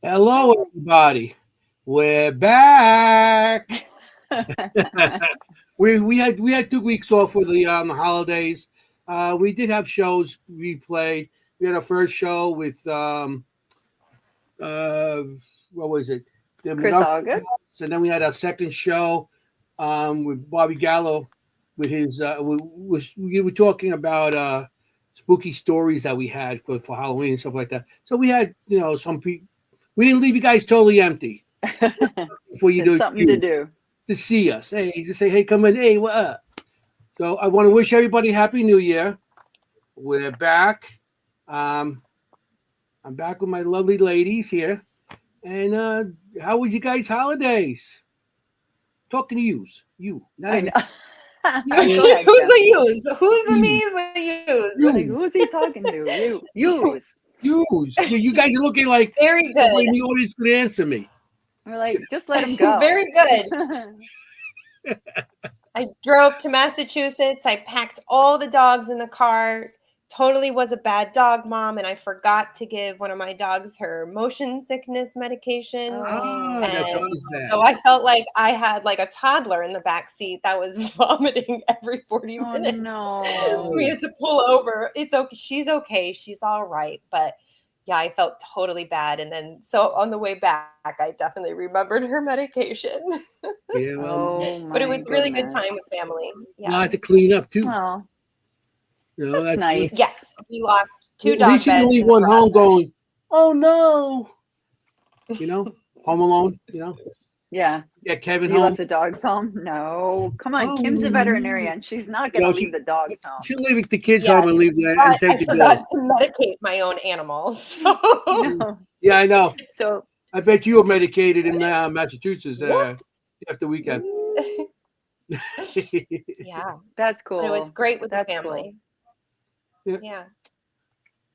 Hello, everybody. We're back. we had 2 weeks off for the holidays. We did have shows replayed. We had our first show with uh, what was it? The Chris Montgomery August. Girls, and then we had our second show with Bobby Gallo with his. We were talking about spooky stories that we had for Halloween and stuff like that. So we had some people. We didn't leave you guys totally empty before you It's do something to do. to see us. Hey, just say, hey, come in. Hey, what up? So I want to wish everybody Happy New Year. We're back. Um, I'm back with my lovely ladies here. And how was you guys' holidays? Talking to yous. You. Not I every, know. Who's Go ahead, Kim. the use? Who's the you. me's the use? Like, You. who's he talking to? You. Yous. You guys are looking like Very somebody in good. the audience could answer me. We're like, just let him go. Very good. I drove to Massachusetts. I packed all the dogs in the car. Totally was a bad dog mom, and I forgot to give one of my dogs her motion sickness medication. Ah, Oh, that's And always that. so I felt like I had like a toddler in the back seat that was vomiting every 40 oh minutes. no. We had to pull over. It's okay. She's okay. She's all right. But yeah, I felt totally bad. And then so on the way back, I definitely remembered her medication. Yeah, well, Oh But it my was really good goodness. time with family. a Yeah. lot to clean up too. Well, That's that's good. nice. Yes. We lost two At dog least you beds didn't leave in the one home process. going, oh no. Home alone. Yeah. Yeah, Kevin You home. left the dogs home? No. Come on. Oh, Kim's a no. veterinarian. She's not going to leave the dogs home. She'll leave the kids Yes, home and leave and But take I the forgot dog. to medicate my own animals. No. Yeah, I know. So, I bet you were medicated in Massachusetts What? after weekend. Yeah. that's But it was cool. great with the That's family. Yeah. Yeah.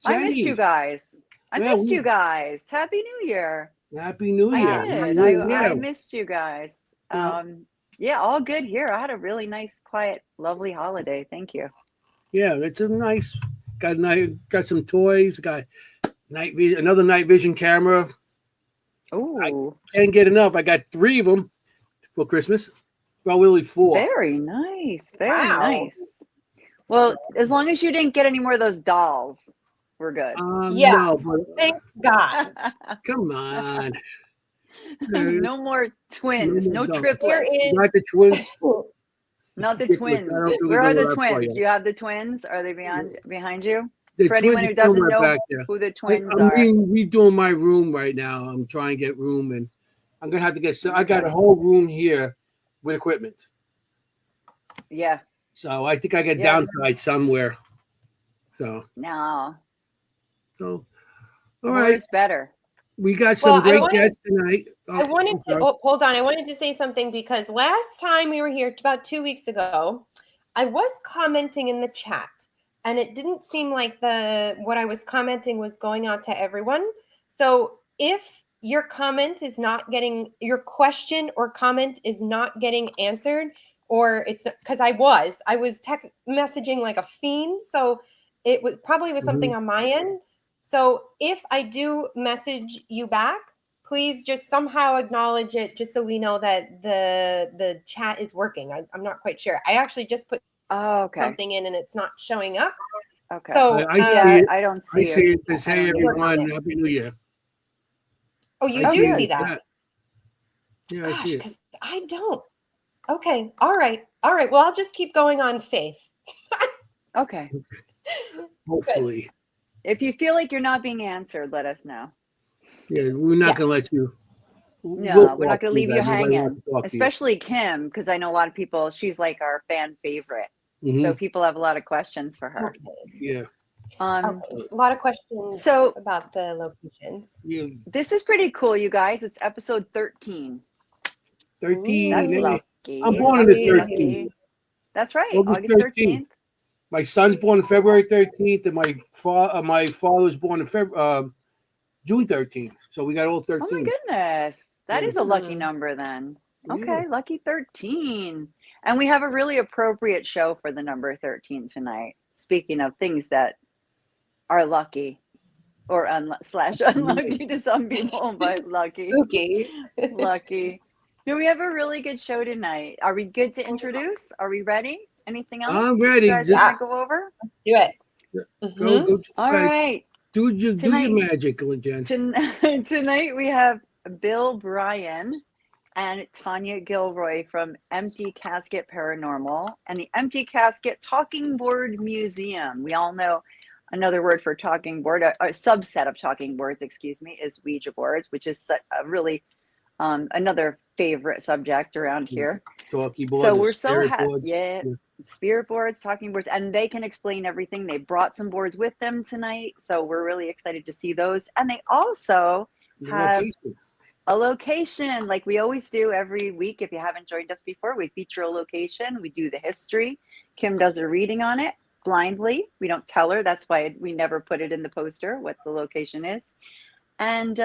I missed you Jenny, guys. I yeah, missed you guys. Happy New Year. Happy New I Year. did. Yeah. I missed you guys. Yeah. Yeah, all good here. I had a really nice, quiet, lovely holiday. Thank you. Yeah, it's a nice. Got some toys. Got another night vision camera. Ooh, Can't get enough. I got 3 of them for Christmas. Well, really 4. very nice. Very Wow. nice. Well, as long as you didn't get any more of those dolls, we're good. Yeah. No, but Thank God. come on. No more twins. No No more dolls. There triplets. is Not the twins. Not the Triplets. I twins. don't think we Where know are the where that's for twins? yet. Do you have the twins? Are they behind you? The For twins anyone who are doesn't somewhere know back there. who the twins I'm are. redoing my room right now. I'm trying to get room, and I'm gonna have to get. I got a whole room here with equipment, Yeah. so I think I got Yeah. downside somewhere. So, No. all More right, is better. we got some Well, I great wanted- guests tonight. I wanted I'm to sorry. hold on. I wanted to say something because last time we were here about 2 weeks ago, I was commenting in the chat and it didn't seem like what I was commenting was going out to everyone. So if your your question or comment is not getting answered, or it's because I was text messaging like a fiend. So it was probably was something on my end. So if I do message you back, please just somehow acknowledge it just so we know that the chat is working. I'm not quite sure. I actually just put Oh, okay. something in and it's not showing up. Okay. So I see Yeah, it. I don't I see see it. it. Says, I hey don't either. everyone, Happy New Year. you I do it see in the that. chat. Yeah, I Gosh, see it. because I don't. Okay. All right. Well, I'll just keep going on faith. Okay. Hopefully, If you feel like you're not being answered, let us know. yeah, we're not Yeah. gonna let you. No, we're not talk going to to leave you guys. Nobody hanging. wants to talk to you. Especially Kim, because I know a lot of people, she's like our fan favorite. Mhm. So people have a lot of questions for her. Okay. Yeah. Okay. A lot of questions So about the locations. Yeah. this is pretty cool, you guys. It's episode 13. 13. That's maybe. lucky. I'm born on the Lucky, 13th. lucky. That's right. August August 13th. My son's born on February 13th, and my father's born on June 13th. So we got all 13. Oh my goodness. That Yeah. is a lucky number then. Yeah. Okay, lucky 13. And we have a really appropriate show for the number 13 tonight. Speaking of things that are lucky or slash unlucky to some people, but lucky. Okay. Lucky. Do we have a really good show tonight? Are we good to introduce? Are we ready? Anything else? I'm ready. You guys Just want to go over? Do it. go, Mhm. All right. do your Tonight- magic, Jen. Tonight we have Bill Bryan and Tanya Gilroy from Empty Casket Paranormal and the Empty Casket Talking Board Museum. We all know another word for talking board, a subset of talking boards, excuse me, is Ouija boards, which is a really another favorite subject around here. Talkie boards. So we're so spirit happy. boards. Yeah. Spirit boards, talking boards, and they can explain everything. They brought some boards with them tonight, so we're really excited to see those. And they also The have location. a location, like we always do every week. If you haven't joined us before, we feature a location. We do the history. Kim does a reading on it blindly. We don't tell her. That's why we never put it in the poster what the location is. And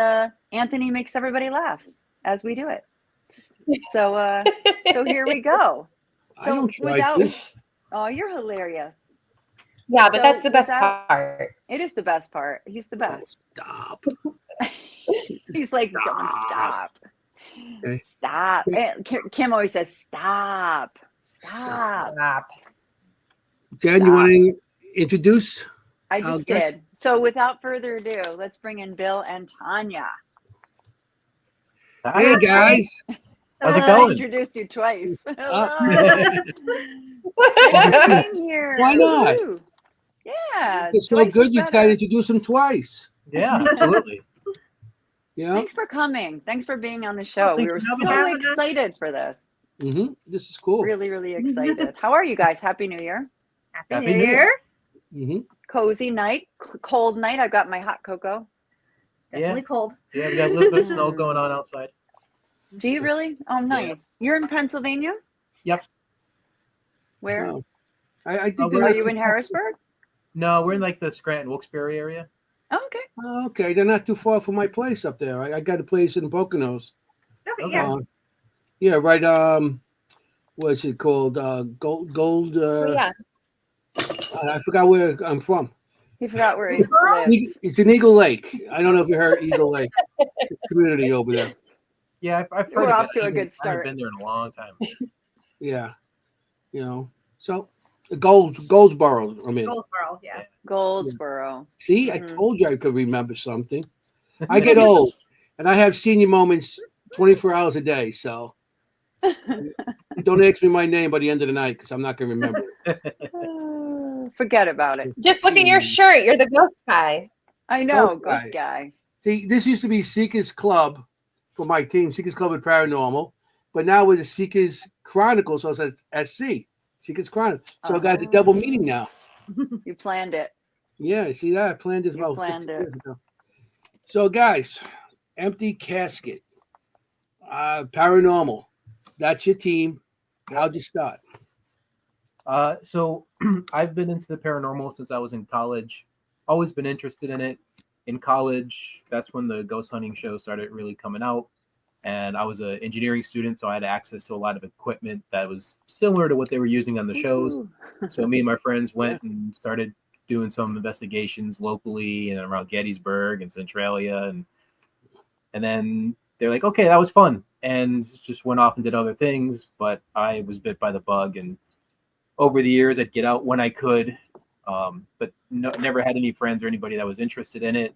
Anthony makes everybody laugh as we do it. So here we go. I don't try to. Oh, you're hilarious. Yeah, but So that's the best without- part. It is the best part. He's the best. Stop. He's like, don't stop. Okay. Stop. And Kim always says, stop. Stop. Stop. Jen, you want to introduce? I just guess- did. So without further ado, let's bring in Bill and Tanya. Hey guys. How's it I going? introduced you twice. Hello. Why Thanks for being here. Why not? Woo. Yeah. It's so twice good is you got to better. introduce them twice. Yeah, absolutely. You know? Thanks for coming. Thanks for being on the show. We thanks were for having so us. excited for this. This is cool. Really, really excited. How are you guys? Happy New Year. Happy New Year. Cozy night, cold night. I've got my hot cocoa. Definitely cold. Yeah, we got a little bit of snow going on outside. Do you really? Oh, nice. You're in Pennsylvania? Yep. Where? Oh. I think Oh, they're Are not you too in far- Harrisburg? No, we're in like the Scranton, Wilkes-Barre area. Oh, okay. Oh, okay, they're not too far from my place up there. I got a place in Poconos. Okay, yeah. Yeah, right. What's it called? Gold. Yeah. I forgot where I'm from. He forgot where he lives. It's in Eagle Lake. I don't know if you heard Eagle Lake community over there. Yeah, I've heard We're of off it. to a good I haven't start. been there in a long time. Yeah, you know. So Goldsboro. I mean, Goldsboro, yeah. Goldsboro. see, I Mhm. told you I could remember something. I get old, and I have senior moments 24 hours a day. So don't ask me my name by the end of the night because I'm not going to remember it. Forget about it. Just look at your shirt. You're the ghost guy. I know, Ghost ghost guy. See, this used to be Seekers Club for my team, Seekers Club with Paranormal, but now with the Seekers Chronicles, so it's SC, Seekers Chronicles. So I got the double meaning now. You planned it. Yeah, see that? I planned this You about planned 15 it. years ago. So, guys, Empty Casket, Paranormal, that's your team. How'd you start? So I've been into the paranormal since I was in college. Always been interested in it. In college, that's when the ghost hunting show started really coming out. And I was an engineering student, so I had access to a lot of equipment that was similar to what they were using on the shows. Ooh. So me and my friends went and started doing some investigations locally and around Gettysburg and Centralia, and then they're like, okay, that was fun, and just went off and did other things. But I was bit by the bug, and over the years, I'd get out when I could, but never had any friends or anybody that was interested in it.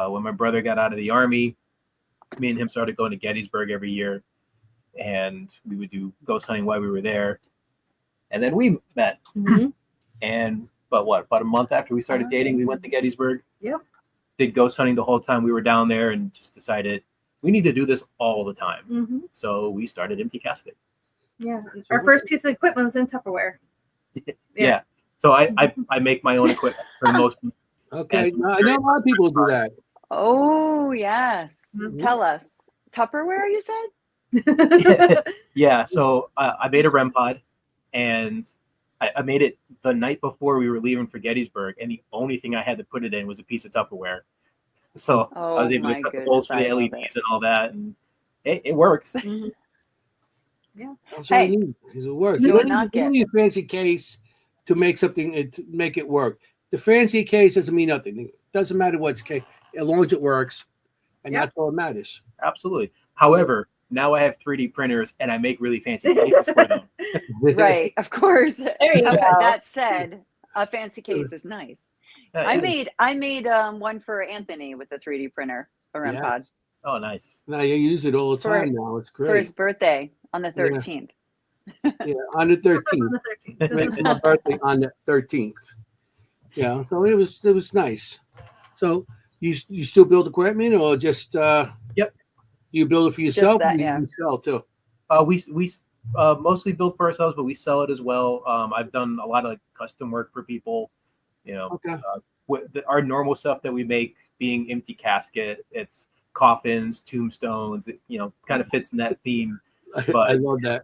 When my brother got out of the Army, me and him started going to Gettysburg every year, and we would do ghost hunting while we were there. And then we met. And about a month after we started dating, we went to Gettysburg. Yep. Did ghost hunting the whole time we were down there, and just decided we need to do this all the time. Mm-hmm. So we started Empty Casket. Yeah. Our first piece of equipment was in Tupperware. Yeah. So I make my own equipment for the most part. Okay, Yes. I know a lot of people do that. Oh, yes. Mhm. Tell us. Tupperware, you said? Yeah. So I made a REM pod, and I made it the night before we were leaving for Gettysburg, and the only thing I had to put it in was a piece of Tupperware. So Oh, I was able my to cut the goodness, holes for I the love LEDs and all that, and it works. Mhm. That's all Hey. you need is it work. You You would don't not need, you don't need a fancy case to make something to make it work. The fancy case doesn't mean nothing. doesn't matter what's as long as it works, and Yeah. that's all that matters. Absolutely. However, now I have 3D printers and I make really fancy cases for them. Right, of course. There you But go. that said, a fancy case is nice. I Yeah. made one for Anthony with a 3D printer, a REM Yeah. pod, Oh, nice. Now you use it all the For- time. Now it's for his great. birthday on the Yeah. 13th. Yeah, on the 13th. On the 13th. It's my birthday on the 13th. Yeah, so it was nice. So you still build equipment or just Yep. you build it for yourself? that, or yeah. You sell too. We mostly build for ourselves, but we sell it as well. I've done a lot of like custom work for people. You know, Okay. Our normal stuff that we make being empty casket, it's coffins, tombstones. It, kind of fits in that theme. But I love that.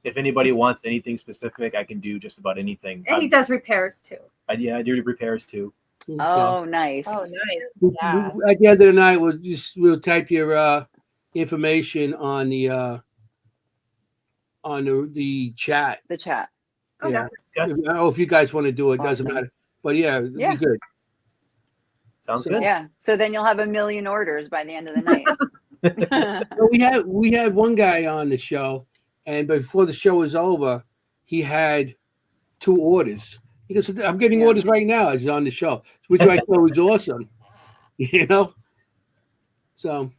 if anybody wants anything specific, I can do just about anything. And he does repairs too. I do repairs too. Oh, nice. Oh, nice. Yeah. At the end of the night, we'll type your information on the chat. The chat. Okay. Yeah. I don't know if you guys want to do it. Doesn't Awesome. matter. But yeah, it'd Yeah. be good. Sounds So- good. Yeah. So then you'll have 1 million orders by the end of the night. Well, we had one guy on the show, and before the show was over, he had 2 orders. He goes, "I'm getting Yeah. orders right now." As he's on the show, which I thought was awesome. So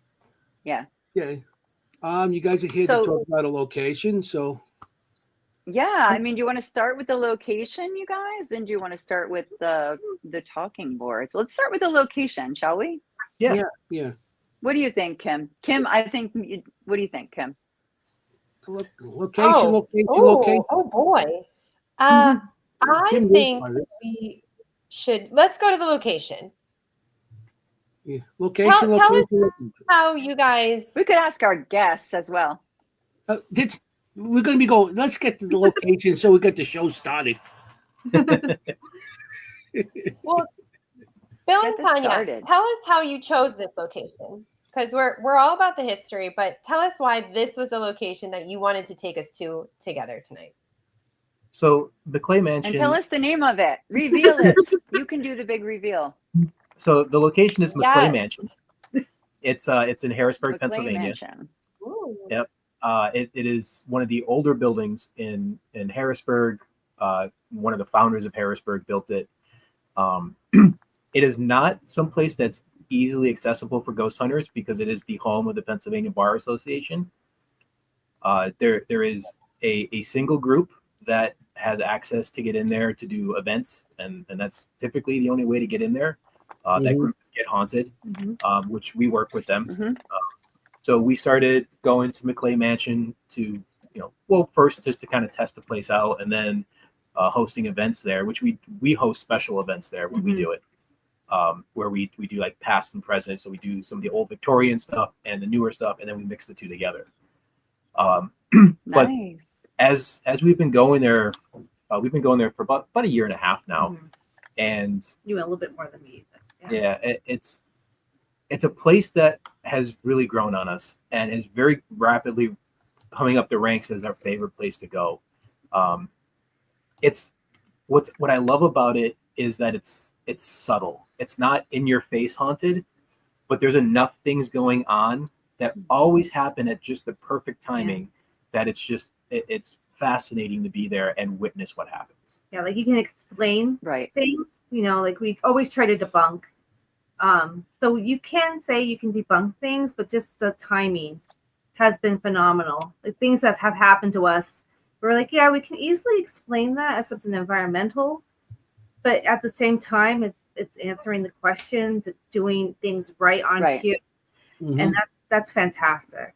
Yeah. yeah. You guys are here So- to talk about a location. So Yeah, I mean, do you want to start with the location, you guys? And do you want to start with the talking boards? Let's start with the location, shall we? Yeah. yeah, What do you think, Kim? Kim, what do you think, Kim? location. Oh boy. I Kim, think what is it? we should let's go to the location. Yeah. Location. Tell us- location. How you guys We could ask our guests as well. We're going to be going. Let's get to the location so we get the show started. well Bill and Get this Tanya, started. tell us how you chose this location. Because we're all about the history, but tell us why this was the location that you wanted to take us to together tonight. So the Clay Mansion. And tell us the name of it. Reveal it. You can do the big reveal. So the location is McClay Yes. Mansion. It's in Harrisburg, McLean Pennsylvania. Mansion. Ooh. Yep. It is one of the older buildings in Harrisburg. One of the founders of Harrisburg built it. It is not someplace that's easily accessible for ghost hunters because it is the home of the Pennsylvania Bar Association. There is a single group that has access to get in there to do events, and that's typically the only way to get in there. That group is Get Haunted, which we work with them. Mhm. So we started going to McClay Mansion to, first just to kind of test the place out, and then hosting events there, which we host special events there when we do it, where we do like past and present. So we do some of the old Victorian stuff and the newer stuff, and then we mix the two together. But Nice. as we've been going there for about a year and a half now, Mhm. and You went a little bit more than me. it's a place that has really grown on us and is very rapidly coming up the ranks as our favorite place to go. It's what I love about it is that it's subtle. It's not in your face haunted, but there's enough things going on that always happen at just the perfect timing that it's fascinating to be there and witness what happens. Yeah, like you can explain Right. things, like we always try to debunk. So you can say you can debunk things, but just the timing has been phenomenal. Like things that have happened to us, we're like, yeah, we can easily explain that as something environmental, but at the same time, it's answering the questions, it's doing things right on Right. cue, and that's fantastic.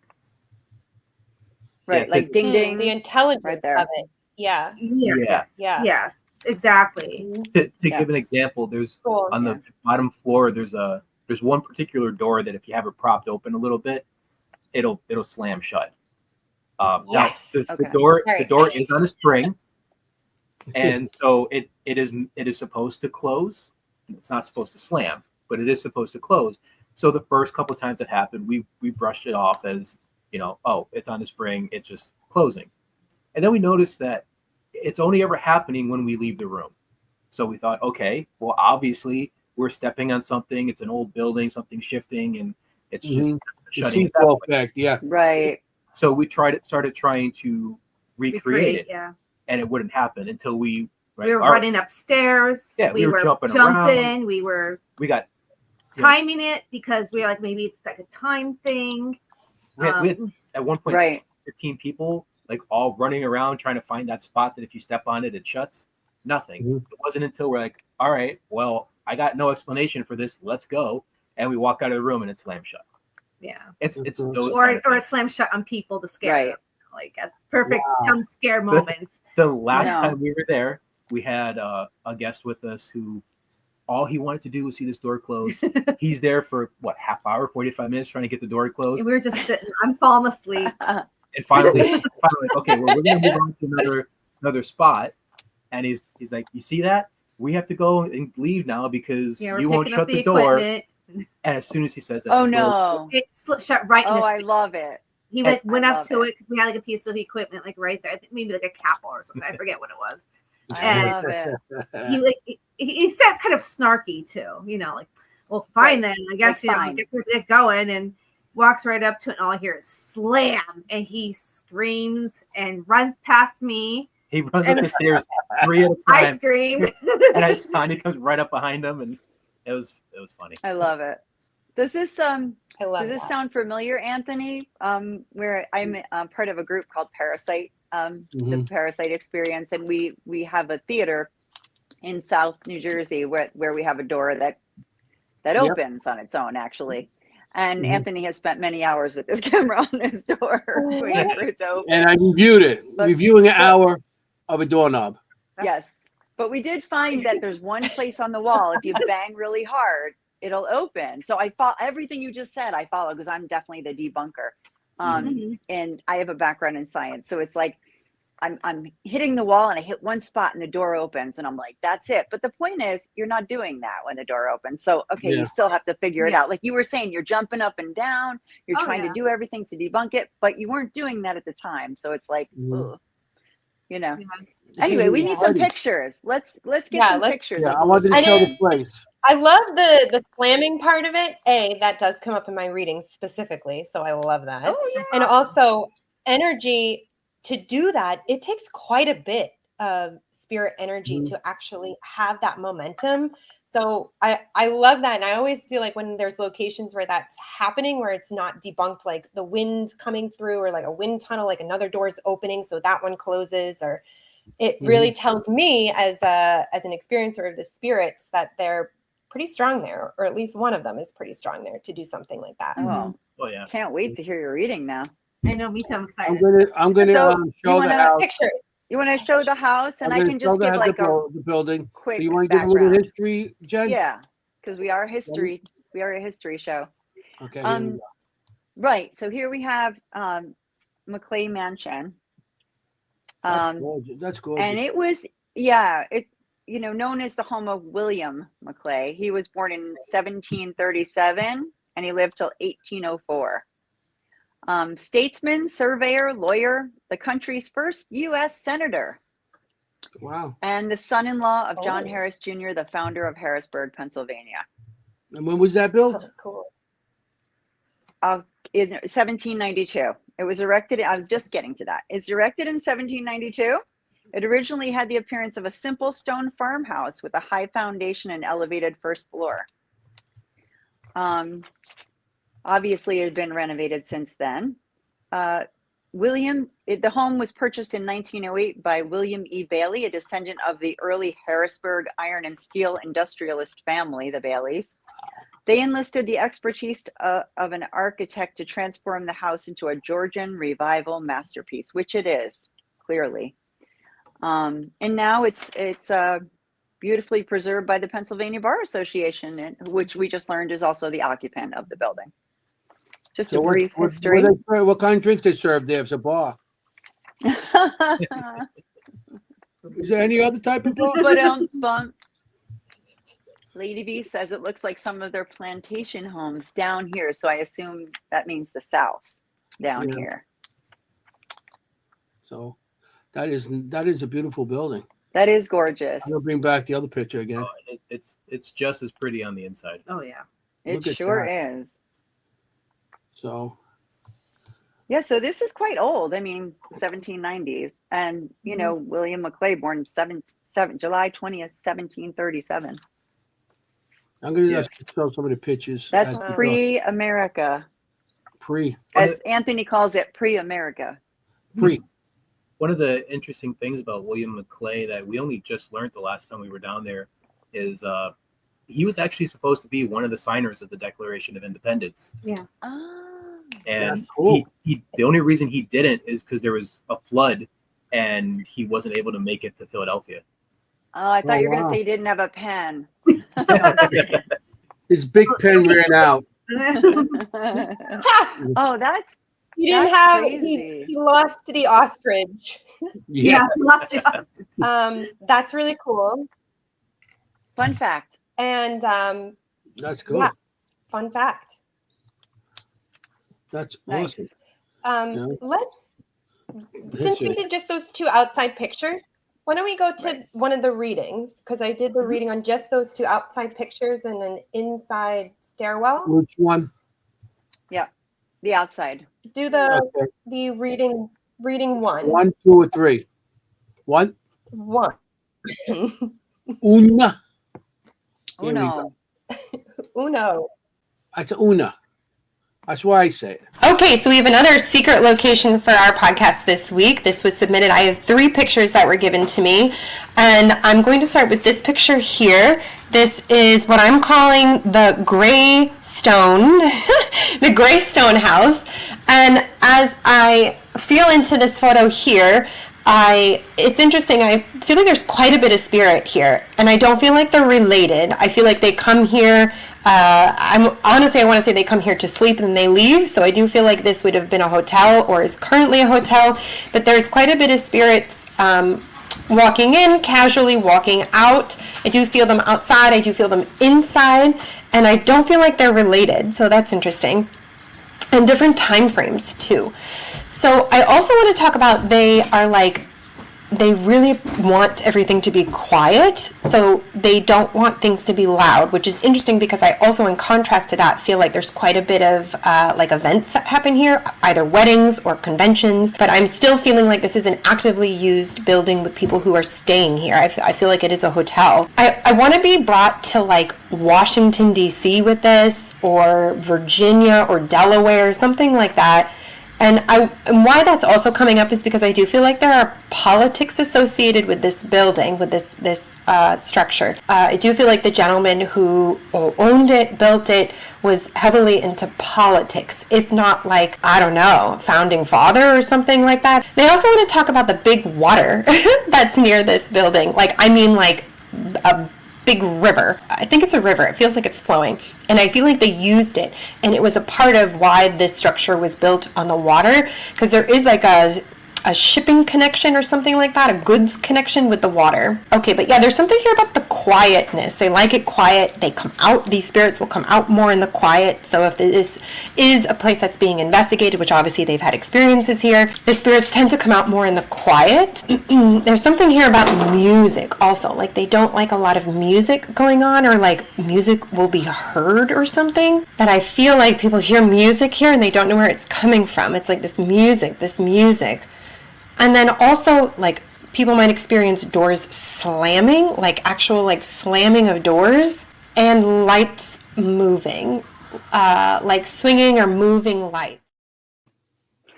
Right. Yeah, Like ding ding. The intelligence right there. of it. Yeah. Yeah. Yeah. Yes, exactly. To Yeah. give an example, there's Cool. on the bottom floor, there's one particular door that if you have it propped open a little bit, it'll slam shut. Now, Yes. the Okay. door Right. is on a string, and so it is supposed to close. It's not supposed to slam, but it is supposed to close. So the first couple of times it happened, we brushed it off as oh, it's on a spring, it's just closing. And then we noticed that it's only ever happening when we leave the room. So we thought, okay, well, obviously we're stepping on something. It's an old building, something shifting, and it's just The shutting it sequel down. effect, yeah. Right. So we started trying to recreate it, Yeah. and it wouldn't happen until we We were running upstairs. Yeah, we were jumping jumping. around. We were we got timing it because we were like, maybe it's like a time thing. we had at one point Right. 15 people like all running around trying to find that spot that if you step on it, it shuts. Nothing. Mhm. It wasn't until we're like, all right, well, I got no explanation for this. Let's go. And we walk out of the room and it's slammed shut. Yeah. It's Mhm. those Or kind of or a things. slam shut on people to scare Right. them. Like a perfect Wow. jump scare moment. The last No. time we were there, we had a guest with us who all he wanted to do was see this door close. He's there for what, half hour, 45 minutes trying to get the door closed. We were just sitting. I'm falling asleep. And finally, okay, well, we're gonna move on to another spot. And he's like, you see that? We have to go and leave now because Yeah, we're you won't picking up shut the door. equipment. And as soon as he says that, Oh the door- no. It shut right in Oh, his I face. love it. He went I up love to it. it because we had like a piece of equipment like right there. I think maybe like a capel or something. I forget what it was. I love it. He like he said kind of snarky too, like, well, fine Right. then. I guess Like, fine. get going, and walks right up to it, and all I hear is slam, and he screams and runs past me. he runs up the stairs 3 at a I time, scream. and Tanya comes right up behind him, and it was funny. I love it. Does this I love Does this that. sound familiar, Anthony? Where I'm part of a group called Parasite, the Parasite Experience, and we have a theater in South New Jersey where we have a door that Yep. opens on its own, actually. And Mhm. Anthony has spent many hours with this camera on this door, waiting for it to open. And I reviewed it, But- reviewing an hour of a doorknob. Yes, but we did find that there's one place on the wall. If you bang really hard, it'll open. So I follow everything you just said. I follow because I'm definitely the debunker, Mhm. and I have a background in science. So it's like I'm hitting the wall and I hit one spot and the door opens and I'm like, that's it. But the point is, you're not doing that when the door opens. So okay, Yeah. you still have to figure it Yeah. out. Like you were saying, you're jumping up and down. You're Oh, trying yeah. to do everything to debunk it, but you weren't doing that at the time. So it's like, Mhm. ugh, you know. Yeah. Anyway, we need some Alrighty. pictures. Let's get Yeah, some let's- pictures. Yeah, of I wanted to I show the didn't- place. I love the slamming part of it. That does come up in my readings specifically, so I love that. Oh yeah. And also energy to do that, it takes quite a bit of spirit energy Mhm. to actually have that momentum. So I love that. And I always feel like when there's locations where that's happening, where it's not debunked, like the wind coming through or like a wind tunnel, like another door's opening, so that one closes, or it really tells me as an experiencer of the spirits that they're pretty strong there, or at least one of them is pretty strong there to do something like that. Oh, Oh yeah. can't wait to hear your reading now. I know, me too. I'm I'm excited. gonna So, you show the wanna- house. Picture. You want to show the house, and I'm I gonna can show just give like a the building. quick So you want to give a little background. history, Jen? Yeah, because we are a history show. Okay. Here we go. Right. So here we have McClay Mansion. That's gorgeous. That's gorgeous. And it was, known as the home of William McClay. He was born in 1737 and he lived till 1804. Statesman, surveyor, lawyer, the country's first U.S. senator, Wow. and the son-in-law of John Oh. Harris Jr., the founder of Harrisburg, Pennsylvania. And when was that built? Oh, cool. In 1792. It was erected, I was just getting to that. It's erected in 1792. It originally had the appearance of a simple stone farmhouse with a high foundation and elevated first floor. Obviously, it had been renovated since then. The home was purchased in 1908 by William E. Bailey, a descendant of the early Harrisburg iron and steel industrialist family, the Baileys. They enlisted the expertise of an architect to transform the house into a Georgian revival masterpiece, which it is, clearly. And now it's beautifully preserved by the Pennsylvania Bar Association, which we just learned is also the occupant of the building. Just a brief history. What kind of drinks they serve there? It's a bar. Is there any other type of bar? Lady B says it looks like some of their plantation homes down here. So I assume that means the South down here. So that is a beautiful building. That is gorgeous. I'm gonna bring back the other picture again. Oh, it's just as pretty on the inside. Oh yeah. It Look at sure that. is. So Yeah, so this is quite old. I mean, 1790s. And, you know, William McClay, born July 20th, 1737. I'm gonna Yeah. just show some of the pictures. That's as we go. pre-America, Pre. as Anthony calls it, pre-America. One of the interesting things about William McClay that we only just learned the last time we were down there is he was actually supposed to be one of the signers of the Declaration of Independence. Ah. And That's cool. he the only reason he didn't is because there was a flood and he wasn't able to make it to Philadelphia. Oh, I thought you were going wow. to say he didn't have a pen. His big pen ran out. Oh, that's He didn't That's have. crazy. He lost the ostrich. Yeah. That's really cool. fun fact. And That's cool. Yeah. Fun fact. That's Nice. awesome. Yeah. Let's, since we History. did just those two outside pictures, why don't we go to one of the readings? Because I did the reading on just those two outside pictures and an inside stairwell. Which one? The outside. Do the Okay. reading one. 1, 2, or 3. One. One. Una. Oh, Here we no. Uno. That's una. That's why I say it. Okay, so we have another secret location for our podcast this week. This was submitted. I have 3 pictures that were given to me, and I'm going to start with this picture here. This is what I'm calling the gray stone, the gray stone house. And as I feel into this photo here, it's interesting. I feel like there's quite a bit of spirit here, and I don't feel like they're related. I feel like they come here. I want to say they come here to sleep and they leave. So I do feel like this would have been a hotel or is currently a hotel. But there's quite a bit of spirits walking in, casually walking out. I do feel them outside. I do feel them inside, and I don't feel like they're related. So that's interesting. And different time frames too. So I also want to talk about they really want everything to be quiet, so they don't want things to be loud, which is interesting because I also, in contrast to that, feel like there's quite a bit of events that happen here, either weddings or conventions, but I'm still feeling like this is an actively used building with people who are staying here. I feel like it is a hotel. I want to be brought to Washington, D.C. with this, or Virginia or Delaware, something like that. And why that's also coming up is because I do feel like there are politics associated with this building, with this structure. I do feel like the gentleman who owned it, built it, was heavily into politics, if not I don't know, founding father or something like that. They also want to talk about the big water that's near this building. A big river. I think it's a river. It feels like it's flowing. And I feel like they used it. And it was a part of why this structure was built on the water. Because there is a shipping connection or something like that. A goods connection with the water. Okay, but yeah, there's something here about the quietness. They like it quiet. They come out. These spirits will come out more in the quiet. So if this is a place that's being investigated, which obviously they've had experiences here, the spirits tend to come out more in the quiet. There's something here about music also. They don't like a lot of music going on, or music will be heard or something. That I feel like people hear music here and they don't know where it's coming from. It's like this music. And then also, people might experience doors slamming, actual slamming of doors, and lights moving, swinging or moving lights.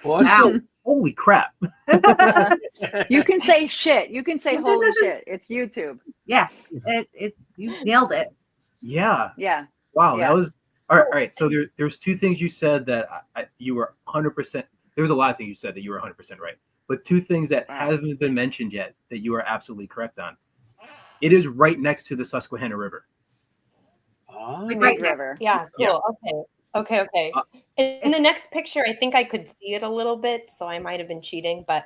Awesome. Holy crap. You can say shit. You can say holy shit. It's YouTube. Yeah, you nailed it. Yeah. Yeah. Wow. Yeah. That was all right. So there's 2 things you said that you were 100%. There was a lot of things you said that you were 100% right. But 2 things that haven't been mentioned yet that you are absolutely correct on. It is right next to the Susquehanna River. Oh. Big Right. River. Yeah, cool. Okay. In the next picture, I think I could see it a little bit, so I might have been cheating, but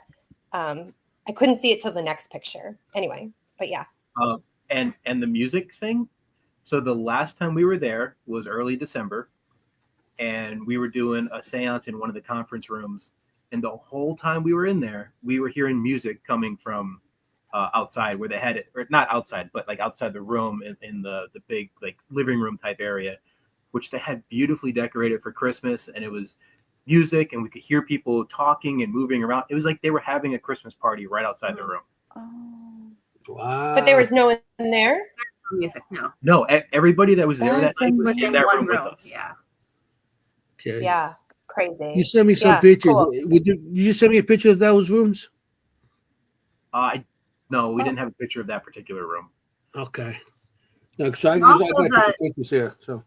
I couldn't see it till the next picture. Anyway, but yeah. And the music thing. So the last time we were there was early December, and we were doing a seance in one of the conference rooms. And the whole time we were in there, we were hearing music coming from outside where they had it, or not outside, but like outside the room in the big like living room type area, which they had beautifully decorated for Christmas, and it was music, and we could hear people talking and moving around. It was like they were having a Christmas party right outside the room. Oh, Wow. But there was no one there. Music, no. No, everybody that was there that That's night was Within in that one room with us. Yeah. Okay. Yeah, crazy. You sent me some Yeah, pictures. cool. Would you send me a picture of those rooms? No, we didn't have a picture of that particular room. Okay. No, so I Also got the pictures here. So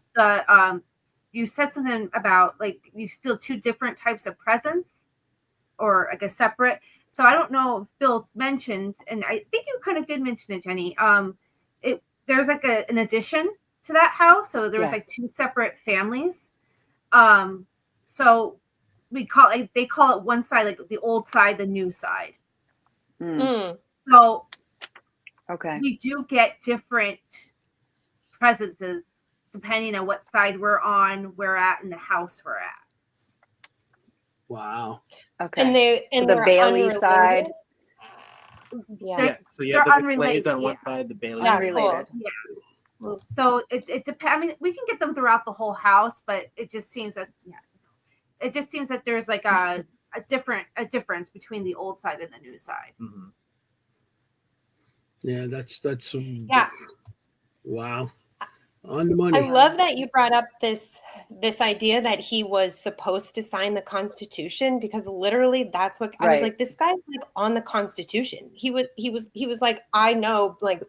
You said something about like you feel two different types of presents, or like a separate. So I don't know if Bill mentioned, and I think you kind of did mention it, Jenny. There's like an addition to that house, so there was like two separate families. So they call it one side like the old side, the new side. Mm. So okay. we do get different presences depending on what side we're at in the house we're at. wow. Okay. And the they're Bailey unrelated? side. Yeah. So you have the unrelated, McClays on one yeah. side, the Bailey Yeah, on the other. Unrelated. Yeah. So it depends. I mean, we can get them throughout the whole house, but it just seems that there's like a difference between the old side and the new side. Mhm. Yeah, that's Yeah. wow. On the money. I love that you brought up this idea that he was supposed to sign the Constitution, because literally that's what I was Right. like, this guy's like on the Constitution. He was like, I know like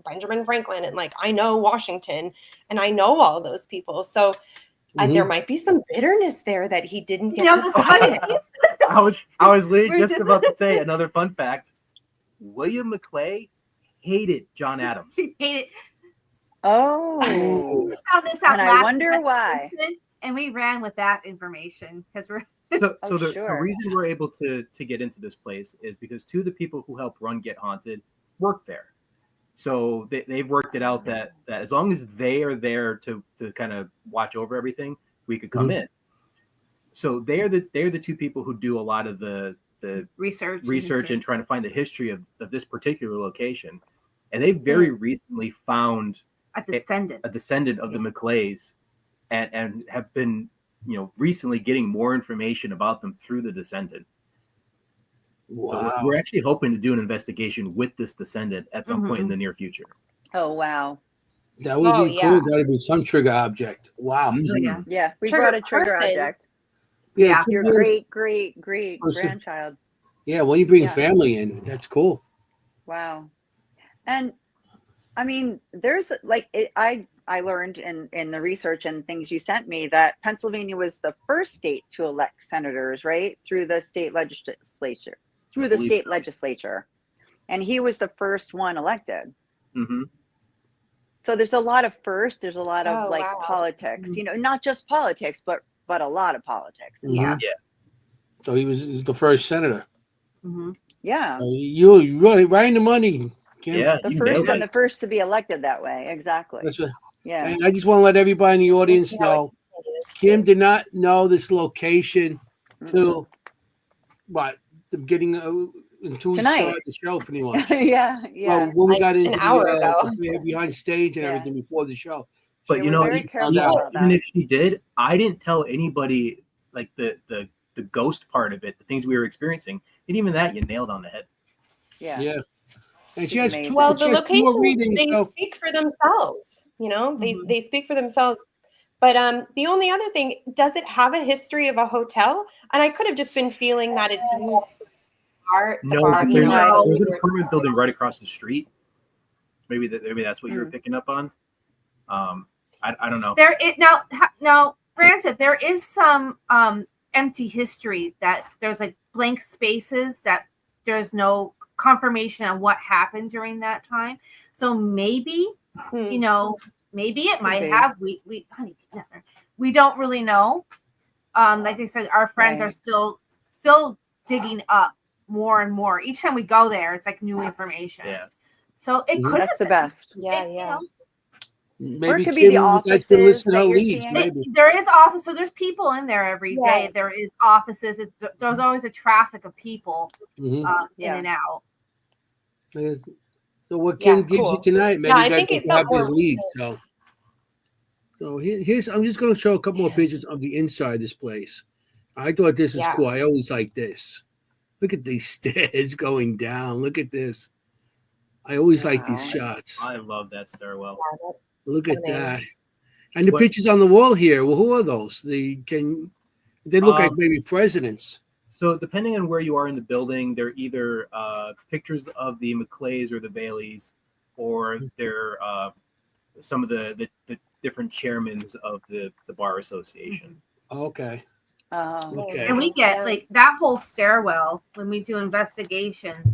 Benjamin Franklin, and like I know Washington, and I know all those people. So there might be some bitterness there that he didn't get to sign it. I was literally We're just just- about to say another fun fact. William McClay hated John Adams. She hated. Oh. We found this out And I last wonder semester, why. and we ran with that information because we're. So Oh, the sure. reason we're able to get into this place is because two of the people who helped run Get Haunted work there. So they've worked it out that as long as they are there to kind of watch over everything, we could come in. So they're the two people who do a lot of the research and trying to find the history of this particular location. And they very recently found a descendant of the McClays and have been, recently getting more information about them through the descendant. Wow. So we're actually hoping to do an investigation with this descendant at some point in the near future. Oh, wow. That would be cool. That would be some trigger object. Wow. Oh, yeah. Yeah. We Trigger brought a trigger person. object. Yeah. Your great grandchild. Yeah, when you bring family in, that's cool. Wow. And I mean, there's like I learned in the research and things you sent me that Pennsylvania was the first state to elect senators, right? Through the state legislature. And he was the first one elected. Mm-hmm. So there's a lot of first, there's a lot of politics, not just politics, but a lot of politics. Yeah. Yeah. So he was the first senator. Mm-hmm. Yeah. You're really right in the money, Kim. Yeah. The you first nailed and it. the first to be elected that way. Exactly. That's right. Yeah. And I just want to let everybody in the audience know, Kim did not know this location till the beginning until we Tonight. started the show, pretty much. yeah. Well, when we got into An hour ago. behind stage and Yeah. everything before the show. But They were very careful about even that. if she did, I didn't tell anybody like the ghost part of it, the things we were experiencing, and even that you nailed on the head. Yeah. Yeah. And she has Amazing. two, Well, she the has two more locations, readings. they So speak for themselves. They speak for themselves. But the only other thing, does it have a history of a hotel? And I could have just been feeling that it's far. No, there's an apartment building right across the street. Maybe that's what you were picking up on. I don't know. Now, granted, there is some empty history that there's like blank spaces that there's no confirmation on what happened during that time. So maybe, maybe it might have. We don't really know. Like I said, our friends are still digging up more and more. Each time we go there, it's like new information. Yeah. So it could. That's the best. Yeah. maybe Or it could be the Kim, you guys can offices listen that to you're leads, seeing. maybe. There is office, so there's people in there every day. Yeah. There is offices. There's always a traffic of people Mhm. in and out. So what Yeah, Kim gives cool. you tonight, man, Yeah, you I guys think get it to felt have this more lead. So here's I'm just going to show a couple more Yeah. pictures of the inside of this place. I thought this was Yeah. cool. I always like this. Look at these stairs going down. Look at this. I always like these Wow. shots. I love that stairwell. Look at Stunning. that. And the What- pictures on the wall here. Well, who are those? They look like maybe presidents. So depending on where you are in the building, they're either pictures of the McClays or the Baileys, or they're some of the different chairmen of the bar association. Okay. Okay. And we get like that whole stairwell when we do investigations.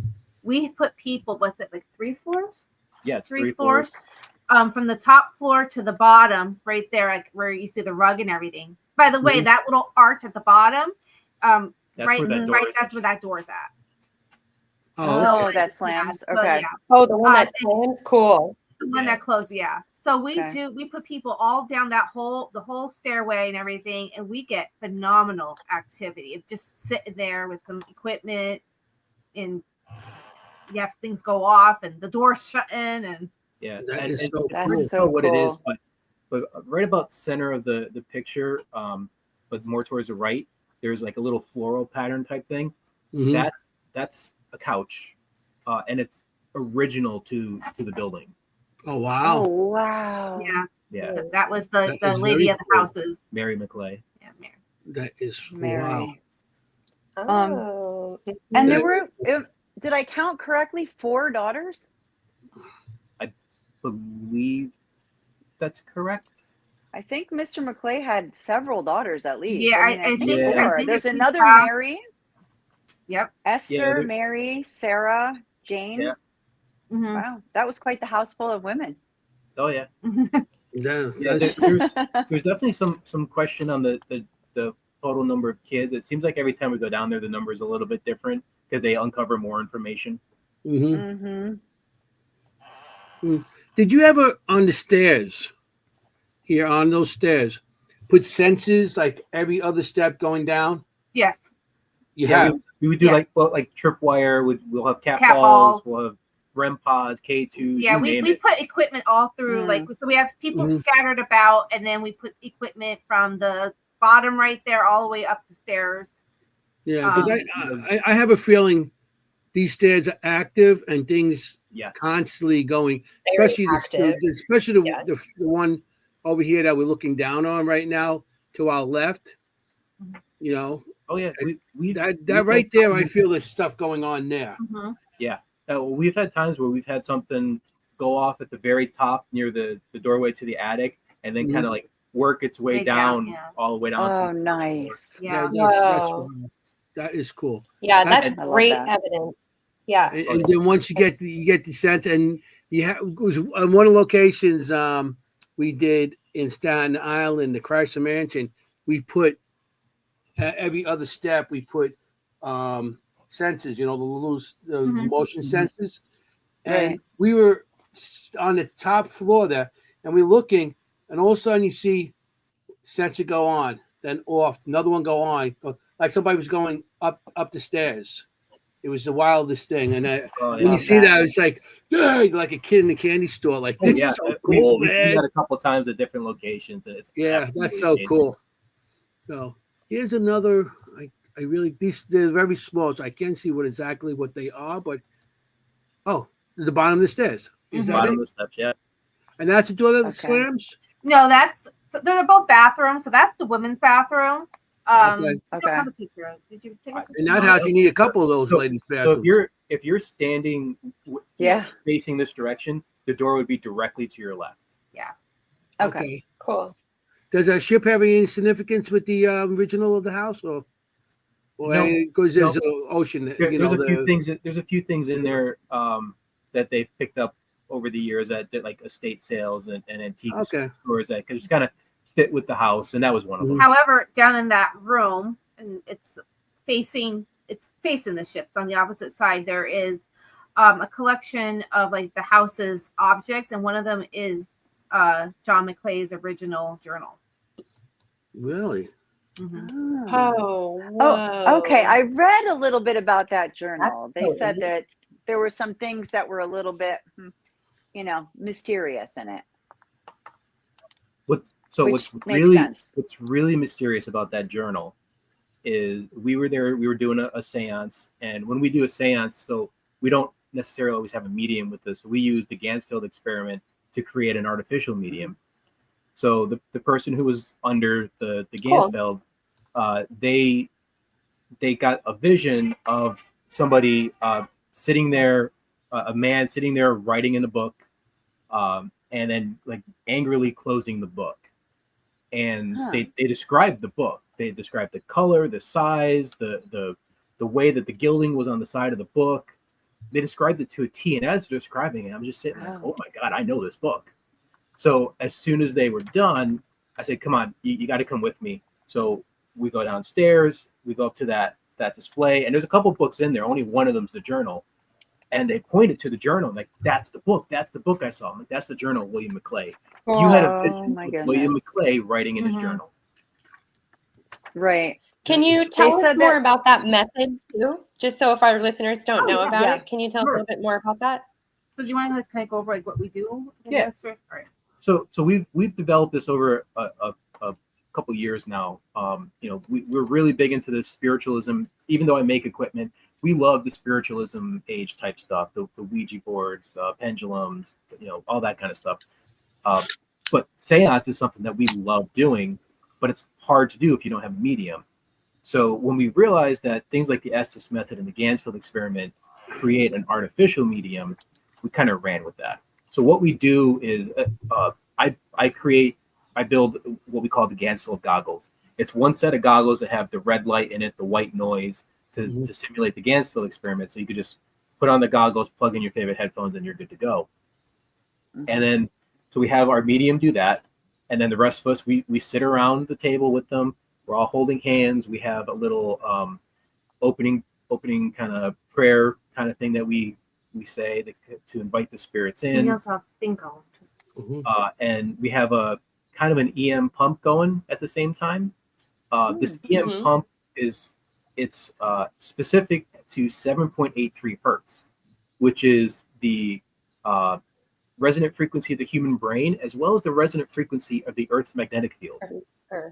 We put people. What's it like? 3 floors? Yeah, it's 3 floors. From the top floor to the bottom, right there, like where you see the rug and everything. By the way, that little arch at the bottom, That's right, where that door right, is. that's where that door's at. Oh, okay. that slams. Yeah, so, Okay. yeah, Oh, the one that Um, slams? Cool. the one Yeah. that closed, yeah. So we Okay. we put people all down the whole stairway and everything, and we get phenomenal activity of just sitting there with some equipment, and yes, things go off and the door's shutting, and Yeah, That and, is and so it's hard cool. to tell what it is, Cool. but right about center of the picture, but more towards the right, there's like a little floral pattern type thing. Mhm. That's a couch, and it's original to the building. Oh Oh, wow. wow. yeah, Yeah, that was That the is lady very of the cool. houses. Mary McClay. Yeah, Mary. That is wow. Mary. Oh. And Yeah. there were, did I count correctly, 4 daughters? Believe that's correct. I think Mr. McClay had several daughters at least. Yeah, I think think- I 4. think There's it's another half- Mary, Yep. Esther, there- Mary, Sarah, Jane. Yeah. Mhm. Wow, that was quite the house full of women. Oh yeah, Yeah, yeah. that's- There's definitely some question on the total number of kids. It seems like every time we go down there, the number is a little bit different because they uncover more information. mhm. Mm-hmm. Did you ever on the stairs here on those stairs put sensors like every other step going down? Yes. You Yeah, have. we would do Yeah. like tripwire. We'll have cat Cat balls. balls. We'll have REM pods, K2s. Yeah, you we name it. put equipment all through, like, so we have people Mhm. scattered about, and then we put equipment from the bottom right there all the way up the stairs. Yeah, because Um, I have a feeling these stairs are active and things Yeah. constantly going, Very especially active. especially the, Yeah. the one over here that we're looking down on right now to our left. You know, Oh yeah, we've that right there, I feel there's stuff going on there. Mhm. we've had times where we've had something go off at the very top near the doorway to the attic, and then Mhm. kind of like work its way Way down, down yeah. all the way down. Oh, to the nice. Yeah. Wow. That is cool. Yeah, that's I love great that. evidence. Yeah. And then once you get the sense, and you have on one of the locations we did in Staten Island, the Chrysler Mansion, we put every other step we put sensors, you know, the Mhm. motion sensors, and Right. we were on the top floor there, and we're looking, and all of a sudden you see sensor go on, then off, another one go on, like somebody was going up the stairs. It was the wildest thing, and Oh, when yeah. you see that, it's like, yeah, like a kid in a candy store. Like, Oh, this yeah. is so cool, We've seen man. that a couple of times at different locations, and it's Yeah, that's absolutely so amazing. cool. So here's another. I really they're very small, so I can't see exactly what they are. But the bottom of the stairs. Is that Bottom it? of the steps, yeah. And that's the door that Okay. slams. No, they're both bathrooms. So that's the women's bathroom. Okay. I don't Okay. have a picture. Did you take a picture? In that house, you need a couple of those ladies' So bathrooms. if you're standing Yeah. facing this direction, the door would be directly to your left. Okay. Cool. Does that ship have any significance with the original of the house, or No. because there's an ocean? There's a few things in there that they've picked up over the years that like estate sales and antique Okay. stores that just kind of fit with the house, and that was one of them. However, down in that room, and it's facing the ships on the opposite side, there is a collection of like the house's objects, and one of them is John McClay's original journal. Really? Mhm. Oh, Oh, okay. I read a little bit about that journal. That's They said so that there were some things that were a little bit, mysterious in it. So Which makes sense. what's really mysterious about that journal is we were there, we were doing a seance, and when we do a seance, so we don't necessarily always have a medium with this. So we use the Gansfield experiment to create an artificial medium. So the person who was under the Gansfield, they got a vision of somebody sitting there, a man sitting there writing in a book, and then like angrily closing the book. And they described the book. They described the color, the size, the way that the gilding was on the side of the book. They described it to a T. And as they're describing it, I'm just sitting like, oh my God, I know this book. So as soon as they were done, I said, come on, you got to come with me. So we go downstairs, we go up to that display, and there's a couple books in there. Only one of them's the journal. And they pointed to the journal, like, that's the book I saw. I'm like, that's the journal of William McClay. You had a vision of William McClay writing in his journal. Right. Can you tell us more about that method too? Just so if our listeners don't know about it, can you tell us a little bit more about that? So do you want to kind of go over like what we do? Yeah. All right. So we've developed this over a couple years now. We're really big into this spiritualism. Even though I make equipment, we love the spiritualism age type stuff, the Ouija boards, pendulums, all that kind of stuff. But seance is something that we love doing, but it's hard to do if you don't have a medium. So when we realized that things like the Estes method and the Gansfield experiment create an artificial medium, we kind of ran with that. So what we do is I build what we call the Gansfield goggles. It's one set of goggles that have the red light in it, the white noise to simulate the Gansfield experiment. So you could just put on the goggles, plug in your favorite headphones, and you're good to go. And then, so we have our medium do that. And then the rest of us, we sit around the table with them. We're all holding hands. We have a little opening kind of prayer kind of thing that we say to invite the spirits in. And we have a kind of an EM pump going at the same time. This EM pump it's specific to 7.83 hertz, which is the resonant frequency of the human brain, as well as the resonant frequency of the Earth's magnetic field.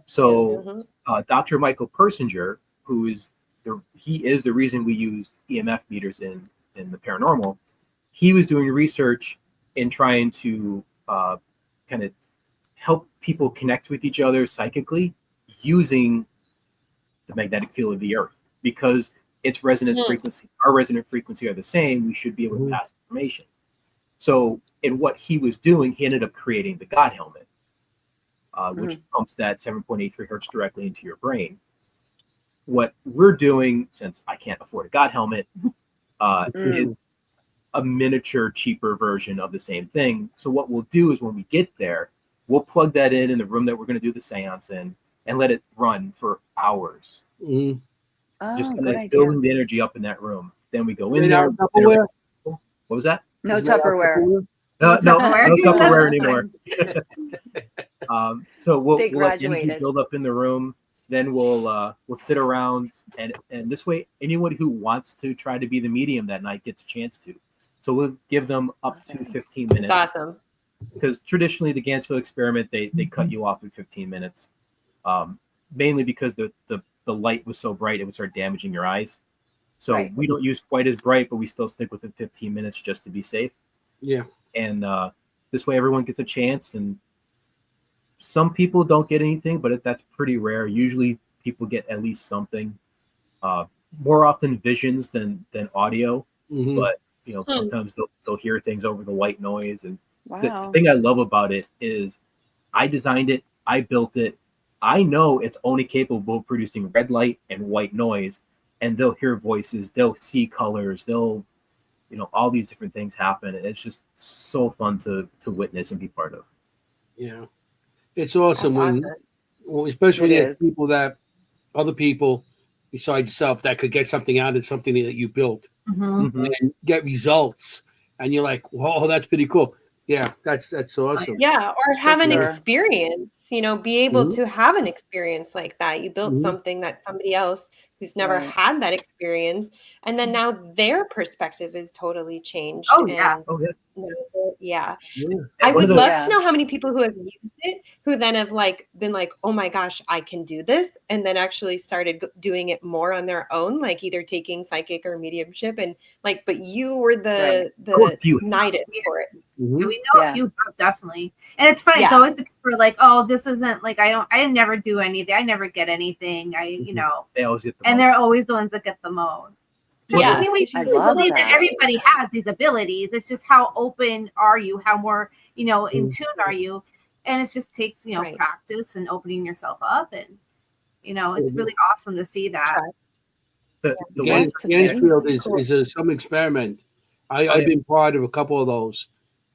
So Dr. Michael Persinger, who is the reason we use EMF meters in the paranormal, he was doing research in trying to kind of help people connect with each other psychically using the magnetic field of the Earth, because its resonance frequency, our resonant frequency are the same. We should be able to pass information. So in what he was doing, he ended up creating the God helmet, which pumps that 7.83 hertz directly into your brain. What we're doing, since I can't afford a God helmet, is a miniature, cheaper version of the same thing. So what we'll do is when we get there, we'll plug that in the room that we're going to do the seance in and let it run for hours. Just kind of building the energy up in that room. Then we go in there. What was that? No Tupperware. No Tupperware anymore. So we'll let the energy build up in the room. Then we'll sit around, and this way, anyone who wants to try to be the medium that night gets a chance to. So we'll give them up to 15 minutes. That's awesome. Because traditionally, the Gansfield experiment, they cut you off in 15 minutes, mainly because the light was so bright it would start damaging your eyes. So we don't use quite as bright, but we still stick within 15 minutes just to be safe. Yeah. And this way, everyone gets a chance. And some people don't get anything, but that's pretty rare. Usually, people get at least something. More often visions than audio. But sometimes they'll hear things over the white noise. And the thing I love about it is I designed it, I built it. I know it's only capable of producing red light and white noise, and they'll hear voices, they'll see colors, they'll, all these different things happen. And it's just so fun to witness and be part of. Yeah. It's awesome when especially when you have other people besides yourself that could get something out of something that you built and get results. And you're like, whoa, that's pretty cool. Yeah, that's awesome. Yeah, or have an experience, be able to have an experience like that. You built something that somebody else who's never Right. had that experience, and then now their perspective is totally changed. Oh, yeah. And Oh yeah. yeah. Yeah. I One would of the- love Yeah. to know how many people who have used it who then have like been like, oh my gosh, I can do this, and then actually started doing it more on their own, like either taking psychic or mediumship, and like, but you were the Oh, a few. knighted for it. Mhm. Yeah, we know Yeah. a few have, definitely. And it's funny, it's Yeah. always the people who are like, oh, this isn't like I never do anything. I never get anything. They always get the And most. they're always the ones that get the most. Well, Yeah. I mean, we I truly love believe that that. everybody has these abilities. It's just how open are you? How more, in tune are you? And it just takes, Right. practice and opening yourself up. And, it's really awesome to see that. Trust. The Again, one It's very Gansfield cool. is some experiment. I've yeah. been part of a couple of those,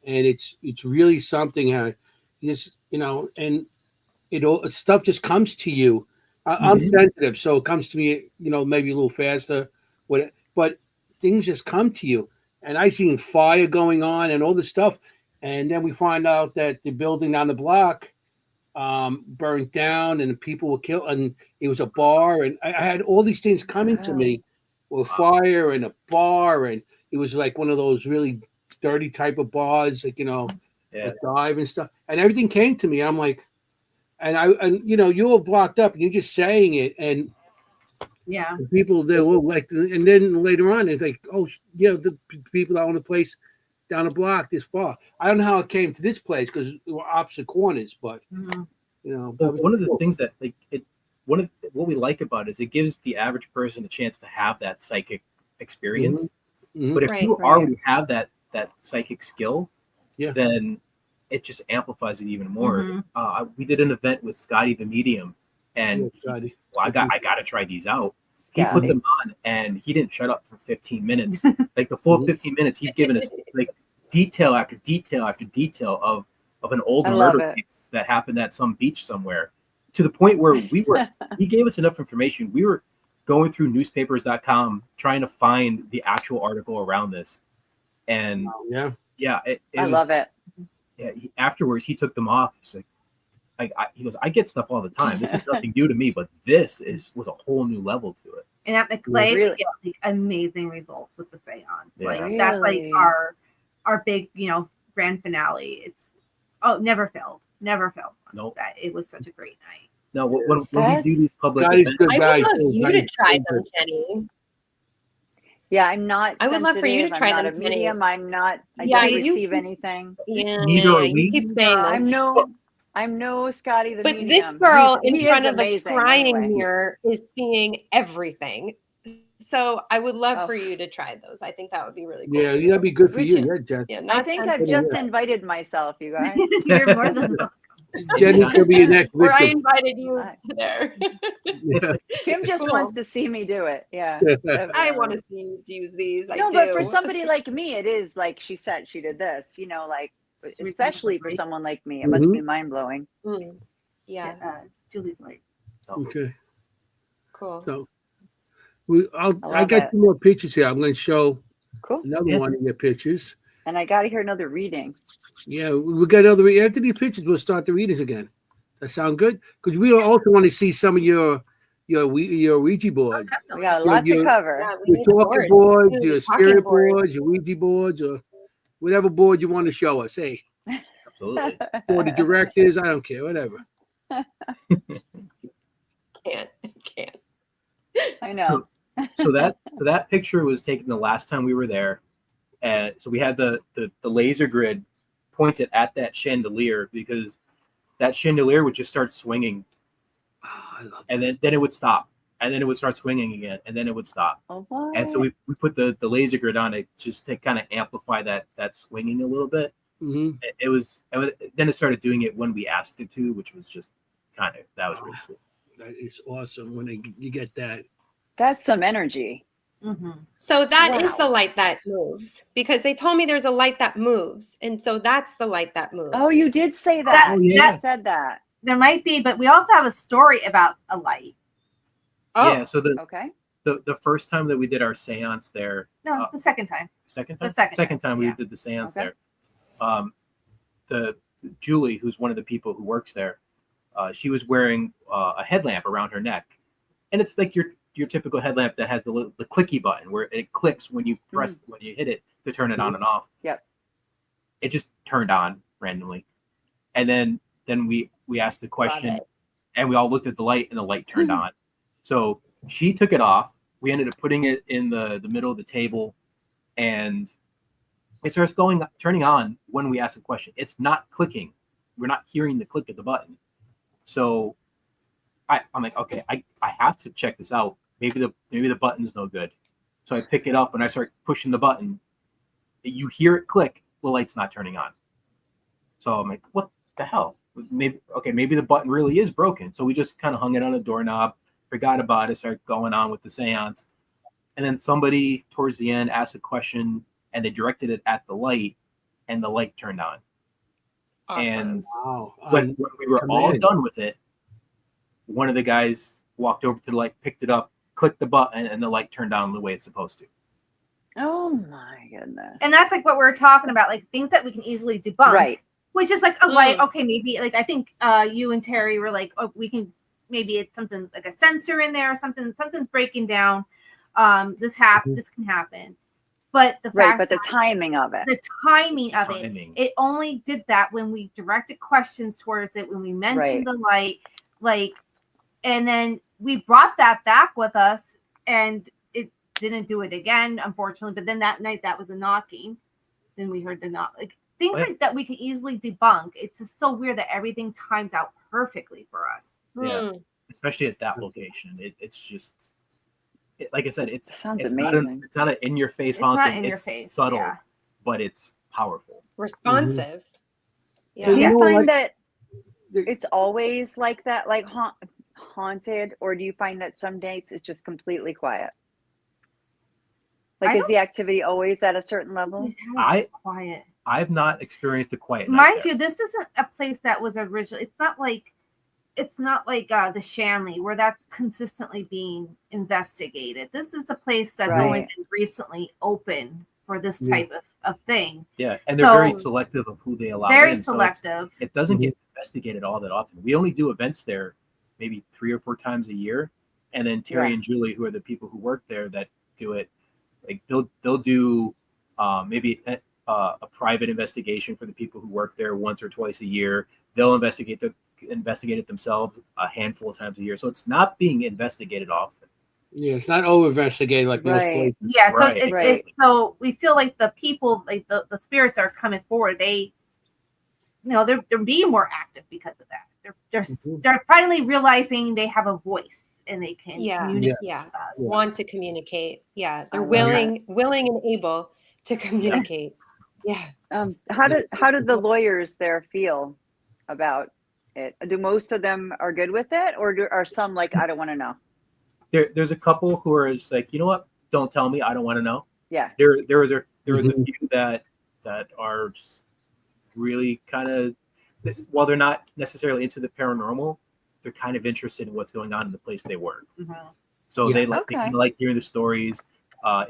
and it's really something. And it all stuff just comes to you. I'm Mhm. sensitive, so it comes to me, maybe a little faster. But things just come to you, and I seen fire going on and all this stuff, and then we find out that the building down the block burnt down, and the people were killed, and it was a bar, and I had all these things coming to me, with fire and a bar, and it was like one of those really dirty type of bars, like Yeah. with dive and stuff, and everything came to me. I'm like, and you were blocked up, and you're just saying it, and Yeah. the people they were like, and then later on, it's like, oh, the people that own the place down the block, this bar. I don't know how it came to this place because we were opposite corners, but Mhm. Well, one of the things that what we like about it is it gives the average person a chance to have that psychic experience. Mhm. But if Right, you right. already have that psychic skill, Yeah. then it just amplifies it even more. Mhm. We did an event with Scotty the Medium, and Yeah, Scotty. I got to try these out. He Got put it. them on, and he didn't shut up for 15 minutes. Like the full Mhm. 15 minutes, he's given us like detail after detail after detail of an old I love murder it. case that happened at some beach somewhere, to the point where he gave us enough information. We were going through newspapers.com trying to find the actual article around this, and Yeah. I love it. Yeah, afterwards he took them off. He's like, he goes, I get stuff all the time. This is nothing new to me, but this was a whole new level to it. And at McClay, Really? we get like amazing results with the seance. Yeah. Like that's like Really? our big, grand finale. It's never failed. Nope. That it was such a great night. Now, when we do these public Scotty's events, good I guy. would love too. you to Scotty's try so them, good. Kenny. Yeah, I'm not. I would love for you to sensitive, try I'm not them, a Kenny. medium. I'm not. I Yeah, don't you- receive anything. Yeah, Neither are you we. keep saying this. I'm no Scotty the But medium. this girl He in is front of a amazing scrying anyway. mirror is seeing everything. So I would love Oh. for you to try those. I think that would be really cool. Yeah, that'd be good for you. Richard- Yeah, Jen. Yeah, I not think sensitive. I've just invited myself, you guys. You're more than Jenny's gonna be your next Or I victim. invited you to there. Yeah. Kim just Cool. wants to see me do it. Yeah. I want to see you use these. I No, do. but for somebody like me, it is like she said she did this, like especially for Right. someone like me, it must be mind blowing. Mm. Yeah, Julie's like, Okay. cool. So I love got it. 2 more pictures here. I'm going to show Cool. another Yeah. one of your pictures. And I got to hear another reading. Yeah, we got other after these pictures. We'll start the readings again. That sound good? Because we also want to see some of your Ouija board, We got a lot to cover. Yeah, we your need a talking board. boards, We need your a talking spirit board. boards, your Ouija boards, or whatever board you want to show us. Hey, absolutely. or the directors, I don't care, whatever. Can't. I know. So that picture was taken the last time we were there, and so we had the laser grid pointed at that chandelier, because that chandelier would just start swinging, Oh, I love and then it would stop, and then it would start swinging again, and then it would stop. Oh, what? And so we put the laser grid on it just to kind of amplify that swinging a little bit. Mhm. Then it started doing it when we asked it to, which was just that was really cool. That is awesome when you get that. That's some energy. So that is Wow. the light that moves, because they told me there's a light that moves, and so that's the light that moves. Oh, you did say that. Oh, You yeah. said that. there might be, but we also have a story about a light. Oh, Yeah. So Okay. the first time that we did our seance there, No, the second time. second The time, second time, we yeah. did the seance Okay. there. The Julie, who's one of the people who works there, she was wearing a headlamp around her neck, and it's like your your typical headlamp that has the clicky button where it clicks when you press when you hit it to turn it on and off. Yep. It just turned on randomly, and then we asked the question, and we all looked at the light, and the light turned on. So she took it off. We ended up putting it in the middle of the table, and it starts turning on when we ask a question. It's not clicking. We're not hearing the click of the button. So I'm like, okay, I have to check this out. Maybe the button's no good. So I pick it up and I start pushing the button. You hear it click, the light's not turning on. So I'm like, what the hell? Maybe the button really is broken. So we just kind of hung it on a doorknob, forgot about it, started going on with the seance. And then somebody towards the end asked a question and they directed it at the light, and the light turned on. Awesome. And Wow. when we were all done with it, one of the guys walked over to the light, picked it up, clicked the button, and the light turned on the way it's supposed to. Oh my goodness. And that's like what we're talking about, like things that we can easily debunk. Right. Which is like a light, okay, maybe like I think you and Terry were like, oh, we can, maybe it's something like a sensor in there or something's breaking down. This can happen. But the fact but the timing of it. The timing of it only did that when we directed questions towards it, when we mentioned the light, like, and then we brought that back with us, and it didn't do it again, unfortunately. But then that night, that was a knocking. Then we heard the knock, like things like that we can easily debunk. It's just so weird that everything times out perfectly for us. Yeah, especially at that location. It's just. Like I said, it sounds amazing. It's not an in-your-face haunting. It's subtle, but it's powerful. Responsive. Yeah. Do you find that it's always like that, like haunted, or do you find that some dates it's just completely quiet? Like, is the activity always at a certain level? Quiet. I've not experienced a quiet night. Mind you, this isn't a place that was originally. It's not like the Shanley where that's consistently being investigated. This is a place that's only been recently open for this type of thing. Yeah, and they're very selective of who they allow. Very selective. So it doesn't get investigated all that often. We only do events there maybe 3 or 4 times a year, and then Terry and Julie, who are the people who work there that do it, like they'll do maybe a private investigation for the people who work there once or twice a year. They'll investigate it themselves a handful of times a year, so it's not being investigated often. Yeah, it's not over investigated like most places. Yeah, so so we feel like the people, like the spirits are coming forward. They, they're being more active because of that. They're finally realizing they have a voice and they can communicate. Want to communicate. Yeah, they're willing and able to communicate. Yeah. How did the lawyers there feel about it? Do most of them are good with it, or are some like, I don't want to know? There's a couple who are just like, you know what? Don't tell me. I don't want to know. Yeah. There was a few that are just really kind of, while they're not necessarily into the paranormal, they're kind of interested in what's going on in the place they work. So they kind of like hearing the stories.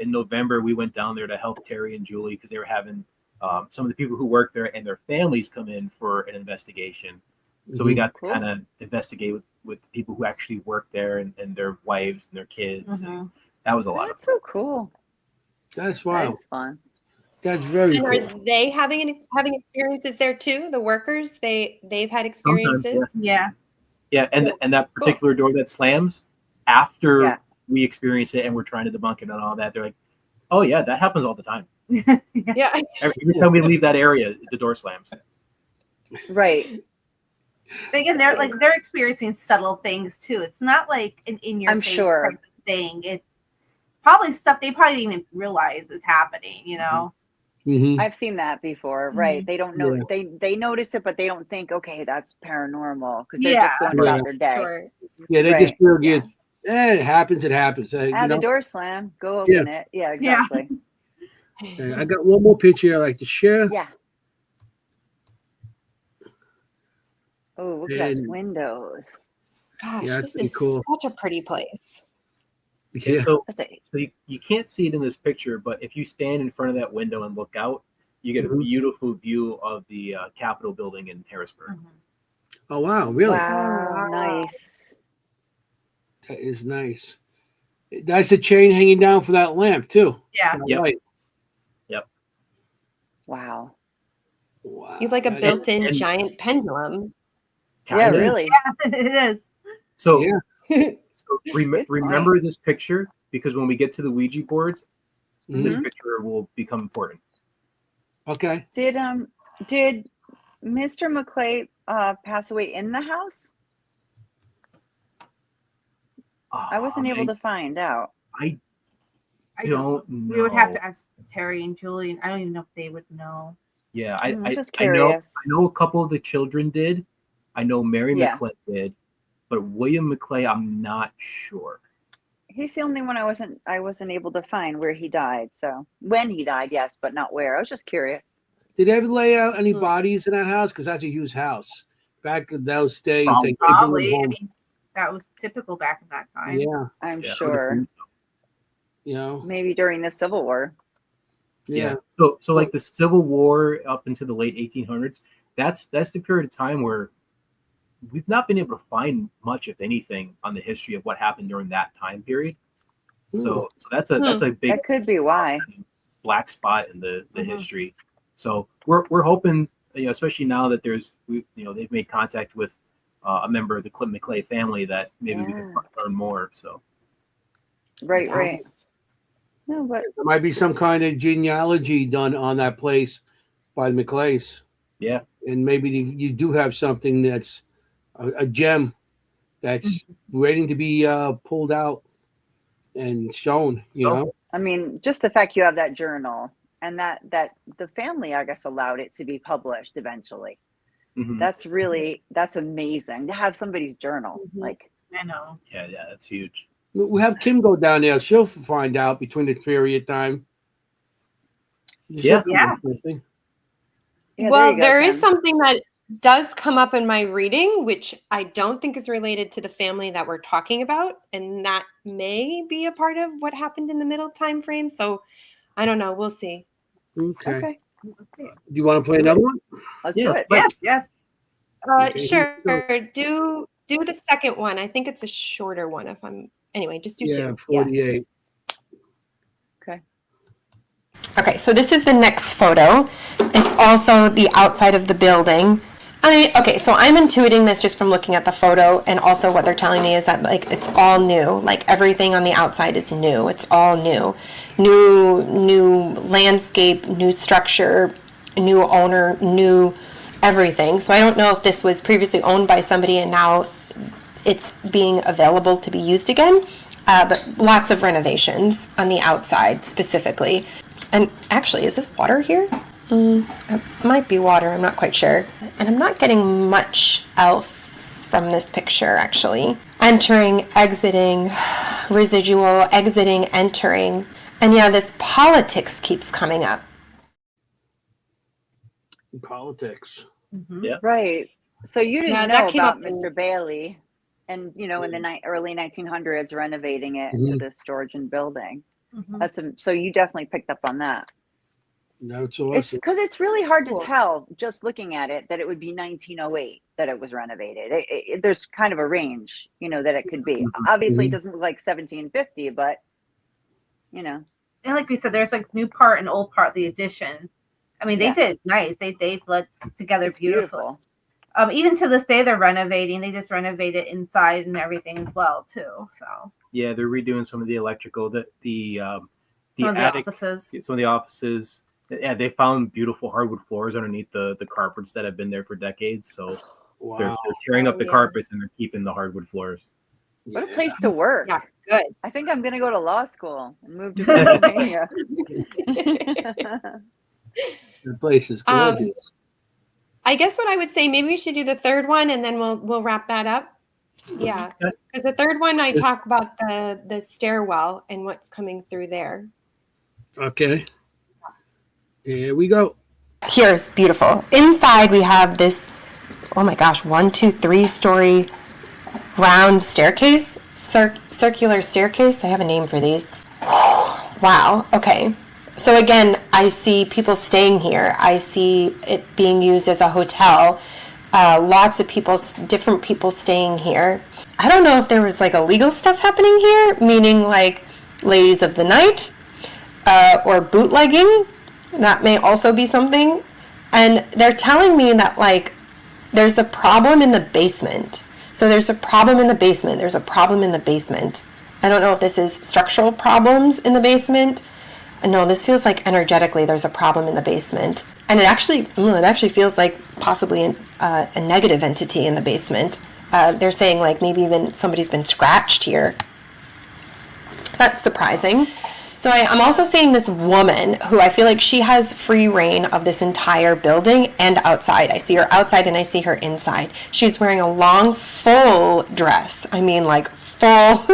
In November, we went down there to help Terry and Julie because they were having some of the people who work there and their families come in for an investigation. So we got to kind of investigate with people who actually work there and their wives and their kids. And that was a lot of fun. That's so cool. That's wild. That's fun. That's very cool. Are they having experiences there too? The workers, they've had experiences. Yeah, and that particular door that slams after we experience it and we're trying to debunk it and all that, they're like, "Oh yeah, that happens all the time." Yeah. Every time we leave that area, the door slams. Right. Again, they're experiencing subtle things too. It's not like an in-your-face type of thing. It's probably stuff they probably didn't even realize is happening. I've seen that before. Right? They don't know. They notice it, but they don't think, okay, that's paranormal, because they're just going about their day. Sure. Yeah, they just feel good. It happens. It happens. The door slam. Go open it. Yeah, exactly. I got one more picture I'd like to share. Yeah. Oh, look at those windows. Gosh, that's this is cool. Such a pretty place. Yeah. So you can't see it in this picture, but if you stand in front of that window and look out, you get a beautiful view of the Capitol building in Harrisburg. Oh, wow. Really? Wow. Nice. That is nice. That's the chain hanging down for that lamp too. Yeah. Yep. Right. Wow. Wow. You have like a That is- built-in and- giant pendulum. Yeah, Kinda. really. it is. So, Yeah. so Good point. remember this picture, because when we get to the Ouija boards, this Mhm. picture will become important. Okay. Did Mr. McClay pass away in the house? I wasn't able to find out. I I don't know. We would have to ask Terry and Julian. I don't even know if they would know. Yeah, I'm just I know. curious. I know a couple of the children did. I know Mary Yeah. McClay did, but William McClay, I'm not sure. He's the only one I wasn't able to find where he died. So when he died, yes, but not where. I was just curious. Did they ever lay out any Hmm. bodies in that house? Because that's a huge house. Back in those days, they couldn't Probably. go I home. mean, that was typical back in that time. Yeah. I'm Yeah, I would sure. assume so. You know. Maybe during the Civil War. Yeah. So like the Civil War up into the late 1800s, that's the period of time where we've not been able to find much, if anything, on the history of what happened during that time period. So that's a big That could be why. black spot in the Mhm. history. So we're hoping, especially now that they've made contact with a member of the Clint McClay family, that maybe we can Yeah. learn more. So Right, right. Yes. No, but There might be some kind of genealogy done on that place by the McClays. yeah, And maybe you do have something that's a gem that's waiting to be pulled out and shown, you know? I mean, just the fact you have that journal and that the family, I guess, allowed it to be published eventually. Mhm. That's amazing to have somebody's journal. Mhm. Like, I know. yeah, that's huge. We'll have Kim go down there. She'll find out between the period of time. Yeah. Yeah. Something. yeah, Well, you go, there is Kim. something that does come up in my reading, which I don't think is related to the family that we're talking about, and that may be a part of what happened in the middle time frame. So I don't know. We'll see. Okay. Okay, Let's see. Do you want to play another one? let's Yeah, do it. Yes, yes. Okay, Sure. here Do the second one. I think it's a shorter one. If I'm anyway, just do Yeah, two. 48. Okay, so this is the next photo. It's also the outside of the building. Okay, so I'm intuiting this just from looking at the photo, and also what they're telling me is that like it's all new. Like everything on the outside is new. It's all new. New landscape, new structure, new owner, new everything. So I don't know if this was previously owned by somebody and now it's being available to be used again. But lots of renovations on the outside specifically. And actually, is this water here? It might be water, I'm not quite sure. And I'm not getting much else from this picture, actually. Entering, exiting, residual, exiting, entering. And yeah, this politics keeps coming up. Politics. Mhm. Yeah. Right. So you didn't Yeah, that know came about up in- Mr. Bailey, and in the early 1900s, renovating it into Mhm. this Georgian building. Mhm. So you definitely picked up on that. That's It's awesome. because it's really hard Cool. to tell just looking at it that it would be 1908 that it was renovated. There's kind of a range, that it could be. Mhm. Obviously, it Mhm. doesn't look like 1750, but And like we said, there's like new part and old part, the addition. I mean, they Yeah. did nice. They bled together it's beautifully. beautiful. Even to this day, they're renovating. They just renovated inside and everything as well too. So Yeah, they're redoing some of the electrical, the some of the attic, offices. some of the offices. Yeah, they found beautiful hardwood floors underneath the carpets that have been there for decades. So they're Wow. tearing Oh, up the yeah. carpets and they're keeping the hardwood floors. What a Yeah. place to work. Yeah, good. I think I'm going to go to law school and move to Pennsylvania. The place is gorgeous. I guess what I would say, maybe we should do the third one and then we'll wrap that up. Yeah, Okay. because the third one I talk about the stairwell and what's coming through there. Okay. Here we go. Here's beautiful. Inside we have this, oh my gosh, 1, 2, 3 story round staircase, circular staircase. I have a name for these. Wow. Okay. So again, I see people staying here. I see it being used as a hotel. Lots of people, different people staying here. I don't know if there was like illegal stuff happening here, meaning like ladies of the night, or bootlegging. That may also be something. And they're telling me that, like, there's a problem in the basement. So there's a problem in the basement. There's a problem in the basement. I don't know if this is structural problems in the basement. No, this feels like energetically there's a problem in the basement. And it actually feels like possibly a negative entity in the basement. They're saying, like, maybe even somebody's been scratched here. That's surprising. So I'm also seeing this woman who I feel like she has free reign of this entire building and outside. I see her outside and I see her inside. She's wearing a long, full dress. I mean, like, full,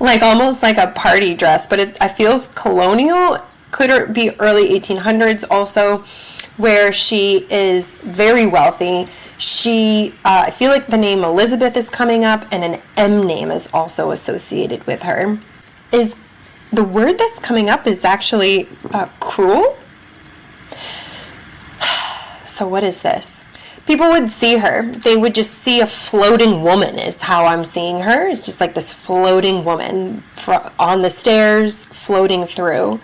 like almost like a party dress, but it feels colonial. Could it be early 1800s also, where she is very wealthy. I feel like the name Elizabeth is coming up, and an M name is also associated with her. The word that's coming up is actually cruel. So what is this? People would see her. They would just see a floating woman is how I'm seeing her. It's just like this floating woman on the stairs, floating through.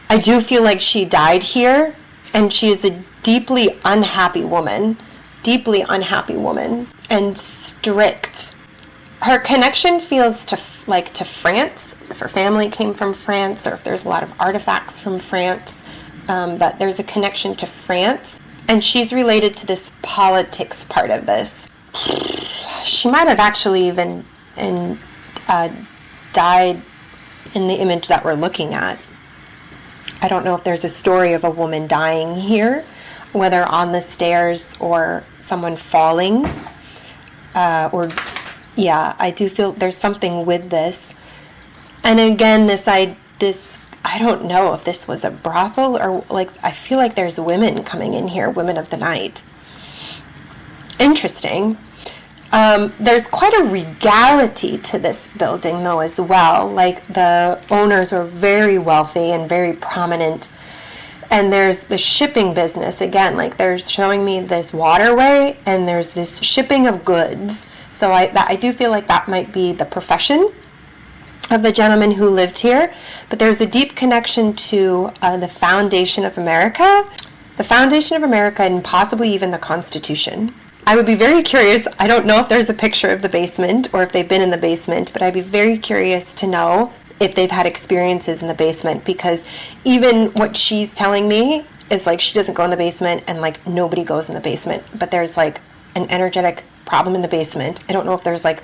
I do feel like she died here, and she is a deeply unhappy woman, and strict. Her connection feels to France. If her family came from France, or if there's a lot of artifacts from France, but there's a connection to France, and she's related to this politics part of this. She might have actually even died in the image that we're looking at. I don't know if there's a story of a woman dying here, whether on the stairs or someone falling, I do feel there's something with this. And again, I don't know if this was a brothel or, like, I feel like there's women coming in here, women of the night. Interesting. There's quite a regality to this building, though, as well. Like, the owners are very wealthy and very prominent. And there's the shipping business. Again, like, they're showing me this waterway, and there's this shipping of goods. So I do feel like that might be the profession of the gentleman who lived here. But there's a deep connection to the foundation of America. The foundation of America, and possibly even the Constitution. I would be very curious. I don't know if there's a picture of the basement or if they've been in the basement, but I'd be very curious to know if they've had experiences in the basement, because even what she's telling me is, like, she doesn't go in the basement, and, like, nobody goes in the basement, but there's, like, an energetic problem in the basement. I don't know if there's, like,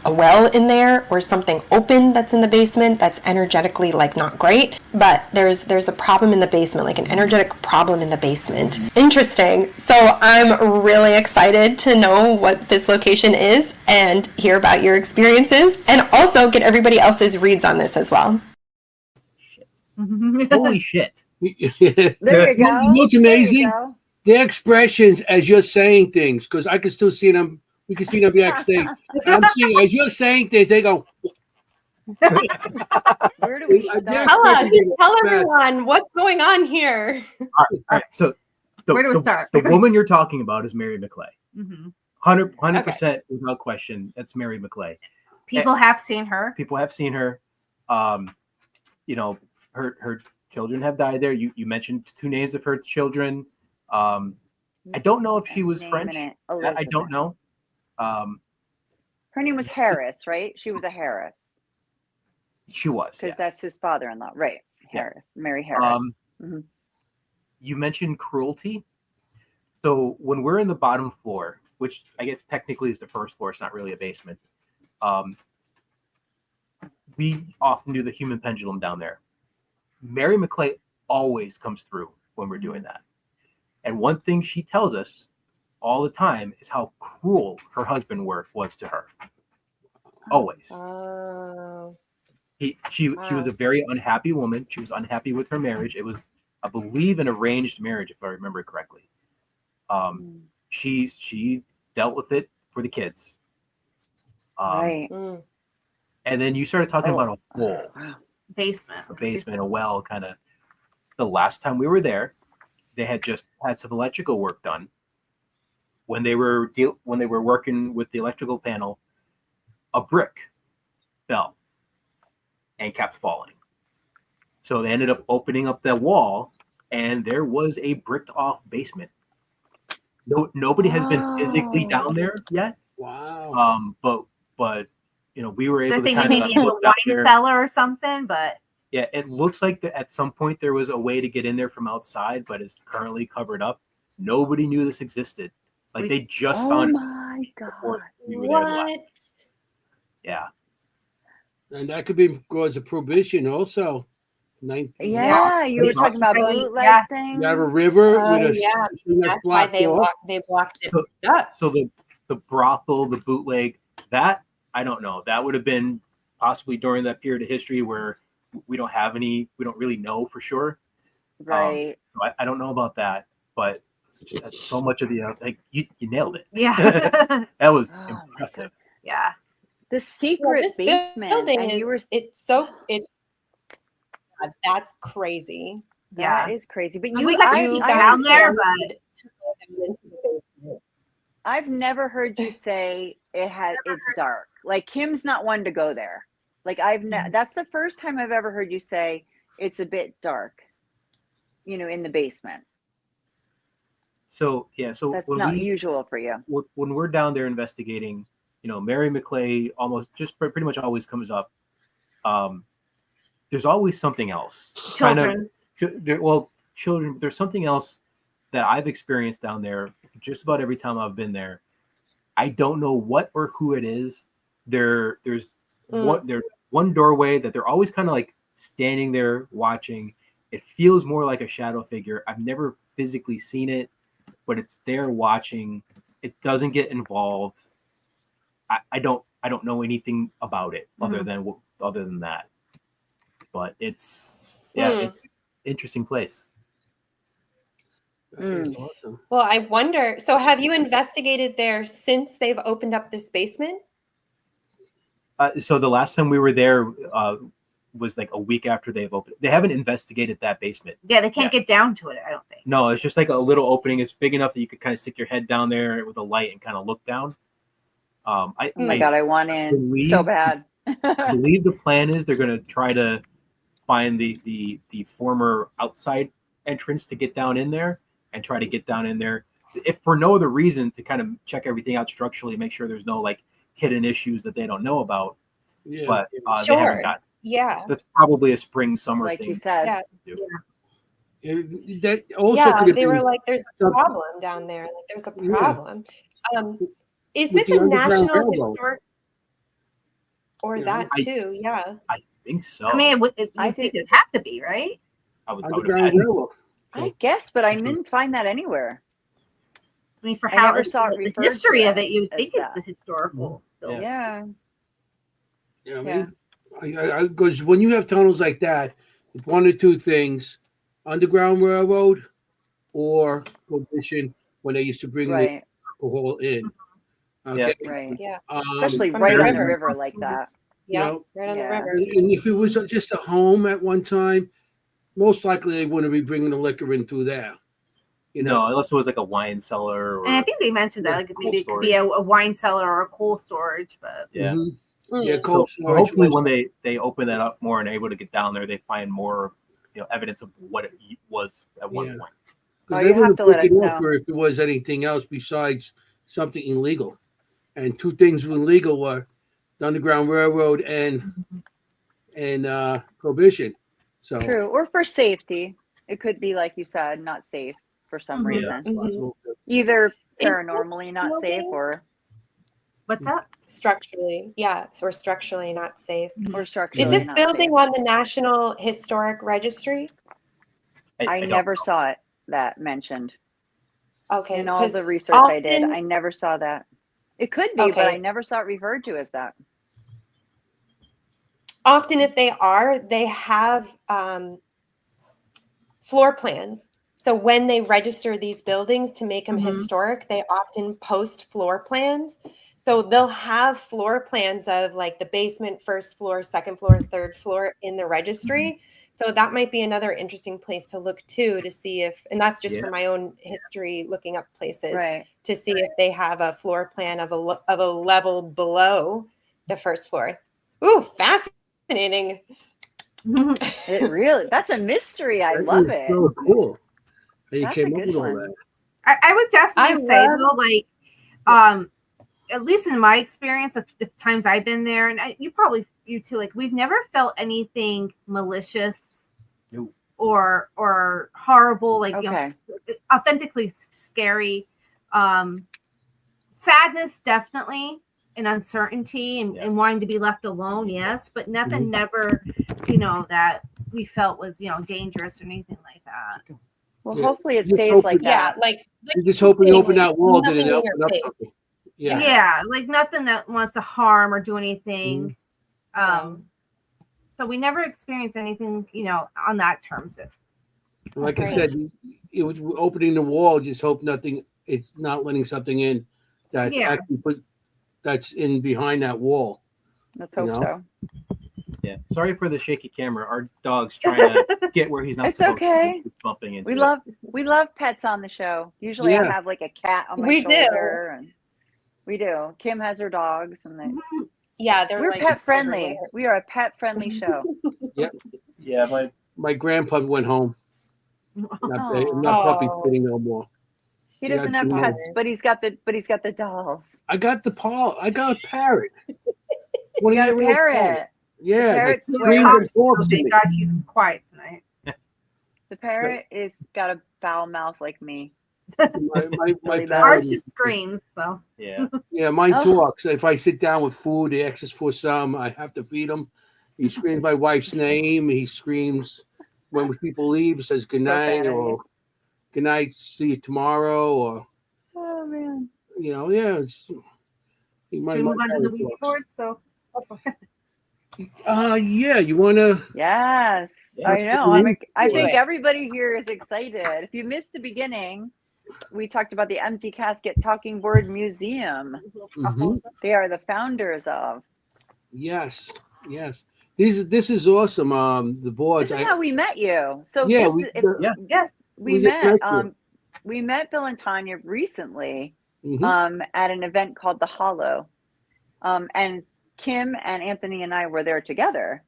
a well in there or something open that's in the basement that's energetically, like, not great, but there's a problem in the basement, like an energetic problem in the basement. Interesting. So I'm really excited to know what this location is and hear about your experiences, and also get everybody else's reads on this as well. Holy shit. There you go. What's amazing? There you go. Their expressions as you're saying things, because I can still see them. We can see them backstage. I'm seeing as you're saying things, they go. Where do we start? Tell everyone what's going on here. All right. So Where do we start? The woman you're talking about is Mary McClay. Mm-hmm. 100% without question. That's Mary McClay. People have seen her. People have seen her. You know, her children have died there. You mentioned two names of her children. I don't know if she was French. I don't know. Her name was Harris, right? She was a Harris. She was. Because that's his father-in-law. Right. Harris. Yeah. Mary Harris. You mentioned cruelty. So when we're in the bottom floor, which I guess technically is the first floor, it's not really a basement. We often do the human pendulum down there. Mary McClay always comes through when we're doing that. And one thing she tells us all the time is how cruel her husband was to her. Always. Oh. She was a very unhappy woman. She was unhappy with her marriage. It was, I believe, an arranged marriage, if I remember correctly. She dealt with it for the kids. Right. And then you started talking about a hole. Basement. A well, kind of. The last time we were there, they had just had some electrical work done. When they were working with the electrical panel, a brick fell, and kept falling. So they ended up opening up that wall, and there was a bricked off basement. Nobody has been physically down there yet. Wow. But we were They're able to thinking kind maybe of it's a look down wine there. cellar or something, but Yeah, it looks like that at some point there was a way to get in there from outside, but it's currently covered up. Nobody knew this existed. Like they just Oh found it my God. before we were there. What? Yeah. And that could be because of prohibition also. Yeah, you were talking about Really, bootleg yeah. things. You have a river Oh, with a yeah. thing that's That's why blocked off. they blocked it So- up. So the brothel, the bootleg, that I don't know. That would have been possibly during that period of history where we don't really know for sure. Right. So I don't know about that, but so much of the like you nailed it. yeah. That was Oh my impressive. Yeah. The Well, secret this basement. building And is you were that's crazy. that Yeah. is crazy. But We you got I, to I down have there, said- but I've never heard you say it's dark. Like Kim's not one to go there. Like that's the first time I've ever heard you say it's a bit dark. In the basement. So yeah, so That's when not usual for you. when we're down there investigating, Mary McClay almost just pretty much always comes up. There's always something else. children. Children. There's something else that I've experienced down there just about every time I've been there. I don't know what or who it is. There's one doorway that they're always kind of like standing there watching. It feels more like a shadow figure. I've never physically seen it, but it's there watching. It doesn't get involved. I don't know anything about it other than that. But it's it's interesting place. That is awesome. Well, I wonder. So, have you investigated there since they've opened up this basement? So the last time we were there was like a week after they've opened. They haven't investigated that basement. Yeah, they can't get down to it, I don't think. No, it's just like a little opening. It's big enough that you could kind of stick your head down there with a light and kind of look down. Oh my God, I want in so bad. I believe the plan is they're going to try to find the former outside entrance to get down in there and try to get down in there, if for no other reason, to kind of check everything out structurally, make sure there's no like hidden issues that they don't know about. Yeah. But they Sure. haven't got. Yeah. That's probably a spring-summer Like thing. you said. Yeah. That also Yeah, could have they been were like, "There's a something- problem down there. Like, there's a Yeah. problem." Is With this the a Underground national Railroad. historic? Or Yeah, that too? Yeah. I think so. I mean, I I think did- it'd have to be, right? I would Underground imagine. Railroad. I guess, but I didn't find that anywhere. I mean, for I how never saw it the referred to history of it, as you'd think that. it's a historical building. Yeah. You know what I mean? Because when you have tunnels like that, it's one or two things: Underground Railroad or Prohibition, when they used to bring the Right. alcohol in. Okay. Right. Yeah. Especially From right the on the river. river like that. Yeah. know, Right on Yeah. the river. And if it was just a home at one time, most likely they wouldn't be bringing the liquor in through there. No, unless it was like a wine cellar or And I think they mentioned that Yeah, like cold maybe it could be a wine cellar or a cold storage, but yeah. Mhm. Mm. Yeah, So, cold so storage. hopefully was- when they open that up more and able to get down there, they find more evidence of what it was at one Yeah. point. 'cause Oh, they you have wouldn't to let pick us it know. up for if there was anything else besides something illegal. And two things were illegal were the Underground Railroad and Prohibition. So True. Or for safety. It could be, like you said, not safe for some Mhm. reason. Mhm. Either Is paranormally this not safe building- or what's that? Structurally, yeah, so we're structurally not safe. or structurally Is this not building safe. on the National Historic Registry? I don't never know. saw it that mentioned. Okay, In all 'cause the research I did, often- I never saw that. It could be, but I Okay. never saw it referred to as that. often if they are, they have floor plans. So when they register these buildings to make them Mhm. historic, they often post floor plans. So they'll have floor plans of like the basement, first floor, second floor, third floor in the registry. So that might be another interesting place to look too, to see if, and that's just for Yeah. my own history, looking up places Right. to see if they have a floor plan of a level below the first floor. Ooh, fascinating. That's a mystery. I That love is it. so cool. How you That's came a up good with all one. that. I would definitely I say love- though, like, at least in my experience of the times I've been there, and you too, like, we've never felt anything malicious No. or horrible, like, Okay. authentically scary. Sadness, definitely, and uncertainty, and wanting to be left alone, yes, but nothing never, that we felt was, dangerous or anything like that. Well, Yeah. hopefully it Just stays open- like Yeah, that. like You just hoping you open like, that wall, nothing didn't in open your up face. something. Yeah. Yeah. Like nothing that wants to harm or do anything. So we never experienced anything, on that terms. Like I Right. said, it was opening the wall. Just hope it's not letting something in that Yeah. actually that's in behind that wall. Let's You hope know? so. Yeah. Sorry for the shaky camera. Our dog's trying to get where he's not It's supposed okay. to. He's bumping into We love pets on the show. Usually I Yeah. have like a cat on my We do. shoulder, and we do. Kim has her dogs, and Yeah, they're we're like pet friendly. everywhere. We are a pet friendly show. Yeah, My grandpa went home. Aw. Not puppy Oh. sitting no more. He Yeah, doesn't have I do. pets, but he's got the dolls. I got I got a parrot. You got a parrot. Yeah, parrot that screams swears. and talks to Thank me. God she's quiet tonight. The parrot is got a foul mouth like me. My Really bad. parrot Ours just screams, so. yeah. Yeah, mine Oh. talks. If I sit down with food, he asks for some. I have to feed him. He screams my wife's name. He screams when people leave, says good night or Profanities. good night, see you tomorrow, or Oh man. yeah. It's, Should we move on to the Ouija parrot board? So, yeah. You wanna? Yes, Yeah, I know. I Do think it. everybody here is excited. If you missed the beginning, we talked about the Empty Casket Talking Board Museum. Mhm. They are the founders of. Yes. This is awesome. The boards. This is how we met you. So yeah, yes. we just met. met you. We met Bill and Tanya recently Mhm. at an event called The Hollow, and Kim and Anthony and I were there together.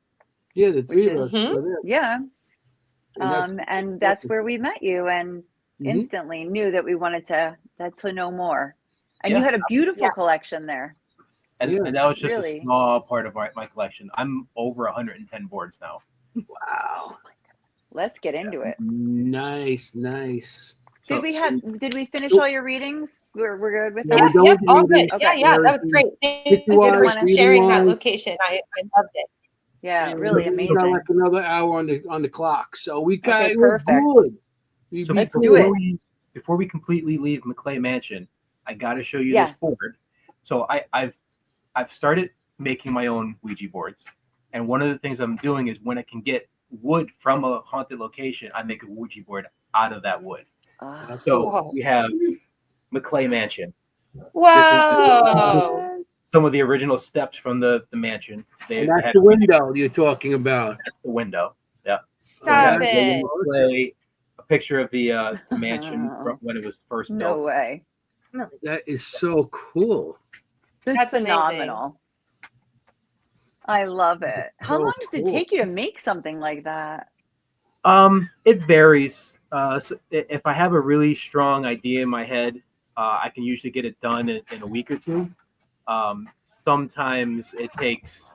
Yeah, the three which of is- us. were there. Yeah, And that's where we met you, and Mhm. instantly knew that we wanted to know more. And you Yeah. had a beautiful Yeah. collection there. And, Yeah. and that was just Really? a small part of my collection. I'm over 110 boards now. Wow. Let's get into it. Nice. So, Did we finish all your readings? We're good with Yeah, that? we're done Yep, with all reading. good. Okay. Yeah, that was great. Thank you wise, for reading sharing that wise. location. I loved it. Yeah, And really we got amazing. like another hour on the clock, so we got Okay, we're perfect. good. We so beat Let's the do it. world. before we completely leave McClay Mansion, I got to show you Yeah. this board. So I've started making my own Ouija boards, and one of the things I'm doing is when I can get wood from a haunted location, I make a Ouija board out of that wood. Ah. So Whoa. we have McClay Mansion. Whoa. Some of the original steps from the mansion. And that's the window you're talking about. That's the window. Yeah. Stop Yeah. it. Play a picture of the mansion from when it was first No built. way. That is so cool. That's amazing. phenomenal. I love it. How So long does it cool. take you to make something like that? It varies. So if I have a really strong idea in my head, I can usually get it done in a week or two. Sometimes it takes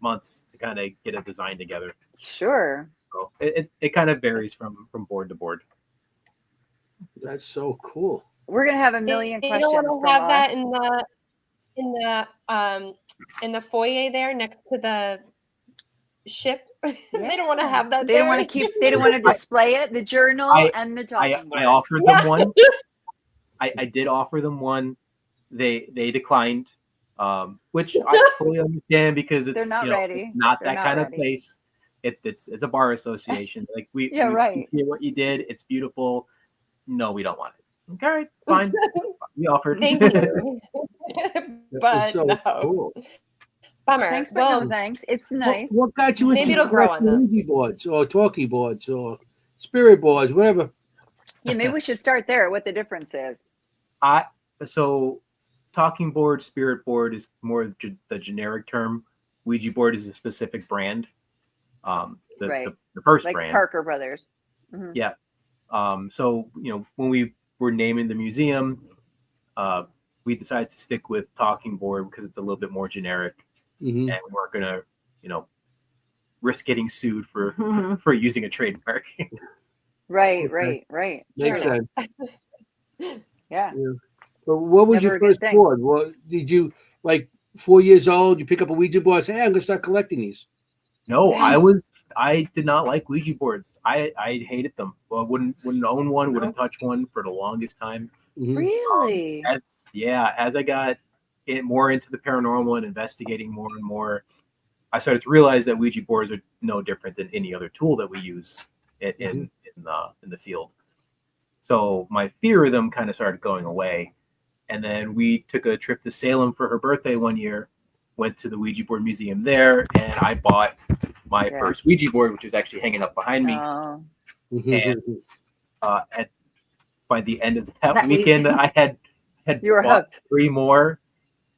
months to kind of get a design together. Sure. So it kind of varies from board to board. That's so cool. We're gonna have a million You questions don't from want to have that us. in the foyer there next to the ship. They don't want to Yeah. have that. They don't want to They don't want to display it. The journal and the I talking board. offered them one. I did offer them one. They declined, which I fully understand because it's They're not ready. it's not They're that not kind of ready. place. It's a bar association. Like we Yeah, we right. appreciate what you did. It's beautiful. No, we don't want it. Okay, all right, fine. We offered. Thank you. That But is so no. cool. Bummer. Thanks, but Well, no thanks. It's nice. What got you Maybe into it'll grow on collecting them. Ouija boards or talkie boards or spirit boards, whatever? Yeah, maybe we should start there. What the difference is? So talking board, spirit board is more the generic term. Ouija board is a specific brand. Right. the first Like brand. Parker Brothers. Mhm. Yeah. So when we were naming the museum, we decided to stick with Talking Board because it's a little bit more generic, Mhm. and we weren't gonna risk getting sued for Mhm. for using a trademark. Right, Okay. right, right. Makes Sure. sense. Yeah. Yeah. So what was Never your a good first thing. board? What did you like? 4 years old, you pick up a Ouija board and say, "Hey, I'm gonna start collecting these." No, I did not like Ouija boards. I hated them. Well, wouldn't own one, wouldn't touch one for the longest time. Mhm. Really? As I got more into the paranormal and investigating more and more, I started to realize that Ouija boards are no different than any other tool that we use in the field. So my fear of them kind of started going away. And then we took a trip to Salem for her birthday one year, went to the Ouija board museum there, and I bought my Yeah. first Ouija board, which is actually hanging up behind me. Oh, And by the end of that That weekend, weekend. I had you were bought hooked. 3 more.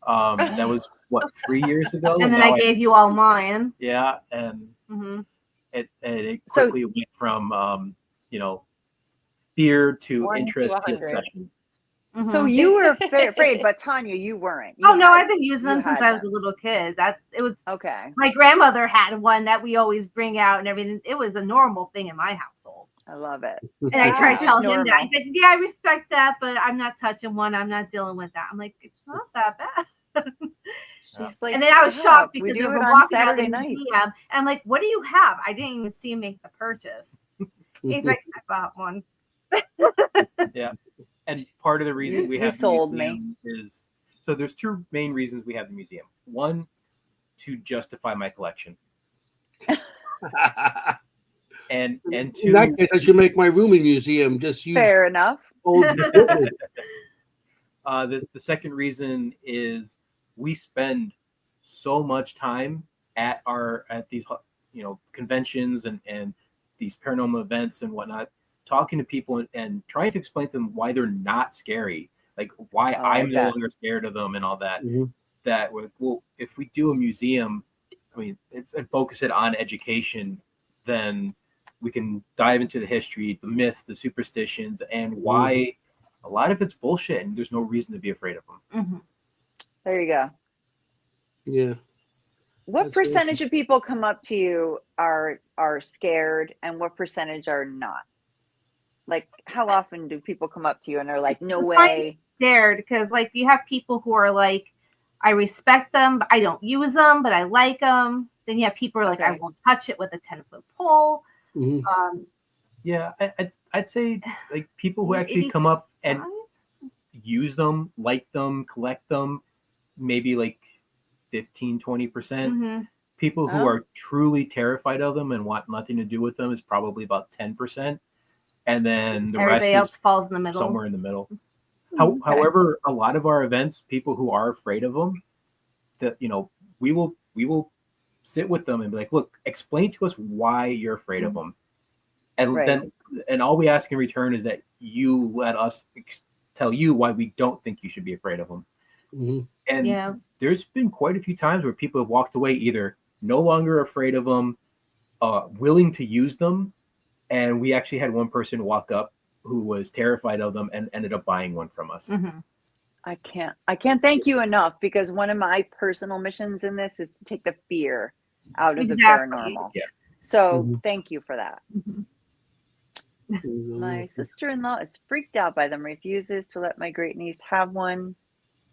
That was 3 years ago. And then now I gave you all mine. yeah, and Hmm. it So- quickly went from fear to 1 to interest to 100. obsession. So you were afraid, but Tanya, you weren't. You Oh no, had- I've been using you them since had I was a them. little kid. It was Okay. my grandmother had one that we always bring out and everything. It was a normal thing in my household. I love it. And I tried to Just tell him that. normal. He said, "Yeah, I respect that, but I'm not touching one. I'm not dealing with that." I'm like, "It's not that bad." She's like, And then I was "Stop. shocked We because do we it were on walking out of Saturday the nights." museum, and I'm like, "What do you have?" I didn't even see him make the purchase. He's like, "I bought one." Yeah. And part of the reason we You have the sold me. museum is so there's 2 main reasons we have the museum. One, to justify my collection, and In 2, that case, I should make my room a museum. Just use Fair enough. old equipment. the second reason is we spend so much time at these conventions and these paranormal events and whatnot, talking to people and trying to explain to them why they're not scary, like why I like I'm no that. longer scared of them and all that. Mhm. That well, if we do a museum, and focus it on education, then we can dive into the history, the myths, the superstitions, and why a lot of it's bullshit, and there's no reason to be afraid of them. Mhm. There you go. Yeah. What That's percentage of people come up to you are scared, and what percentage are not? Like, how often do people come up to you and they're like, "No way"? Scared because like you have people who are like, I respect them, but I don't use them, but I like them. Then you have people who are like, I Okay. won't touch it with a 10-foot pole. Mhm. Yeah, I'd say like people who Yeah, actually come up and use them, like them, collect them, maybe like 15-20%. Mhm. People who Oh. are truly terrified of them and want nothing to do with them is probably about 10%, and then the Everybody rest else is falls in the middle. somewhere in the middle. Okay. However, a lot of our events, people who are afraid of them, that we will sit with them and be like, "Look, explain to us why you're afraid of them," and Right. then all we ask in return is that you let us tell you why we don't think you should be afraid of them. Mhm. And Yeah. there's been quite a few times where people have walked away either no longer afraid of them, willing to use them, and we actually had one person walk up who was terrified of them and ended up buying one from us. Mhm. I can't thank you enough, because one of my personal missions in this is to take the fear out of the Exactly. paranormal. Yeah. So Mhm. thank you for that. Mhm. My sister-in-law is freaked out by them, refuses to let my great niece have one.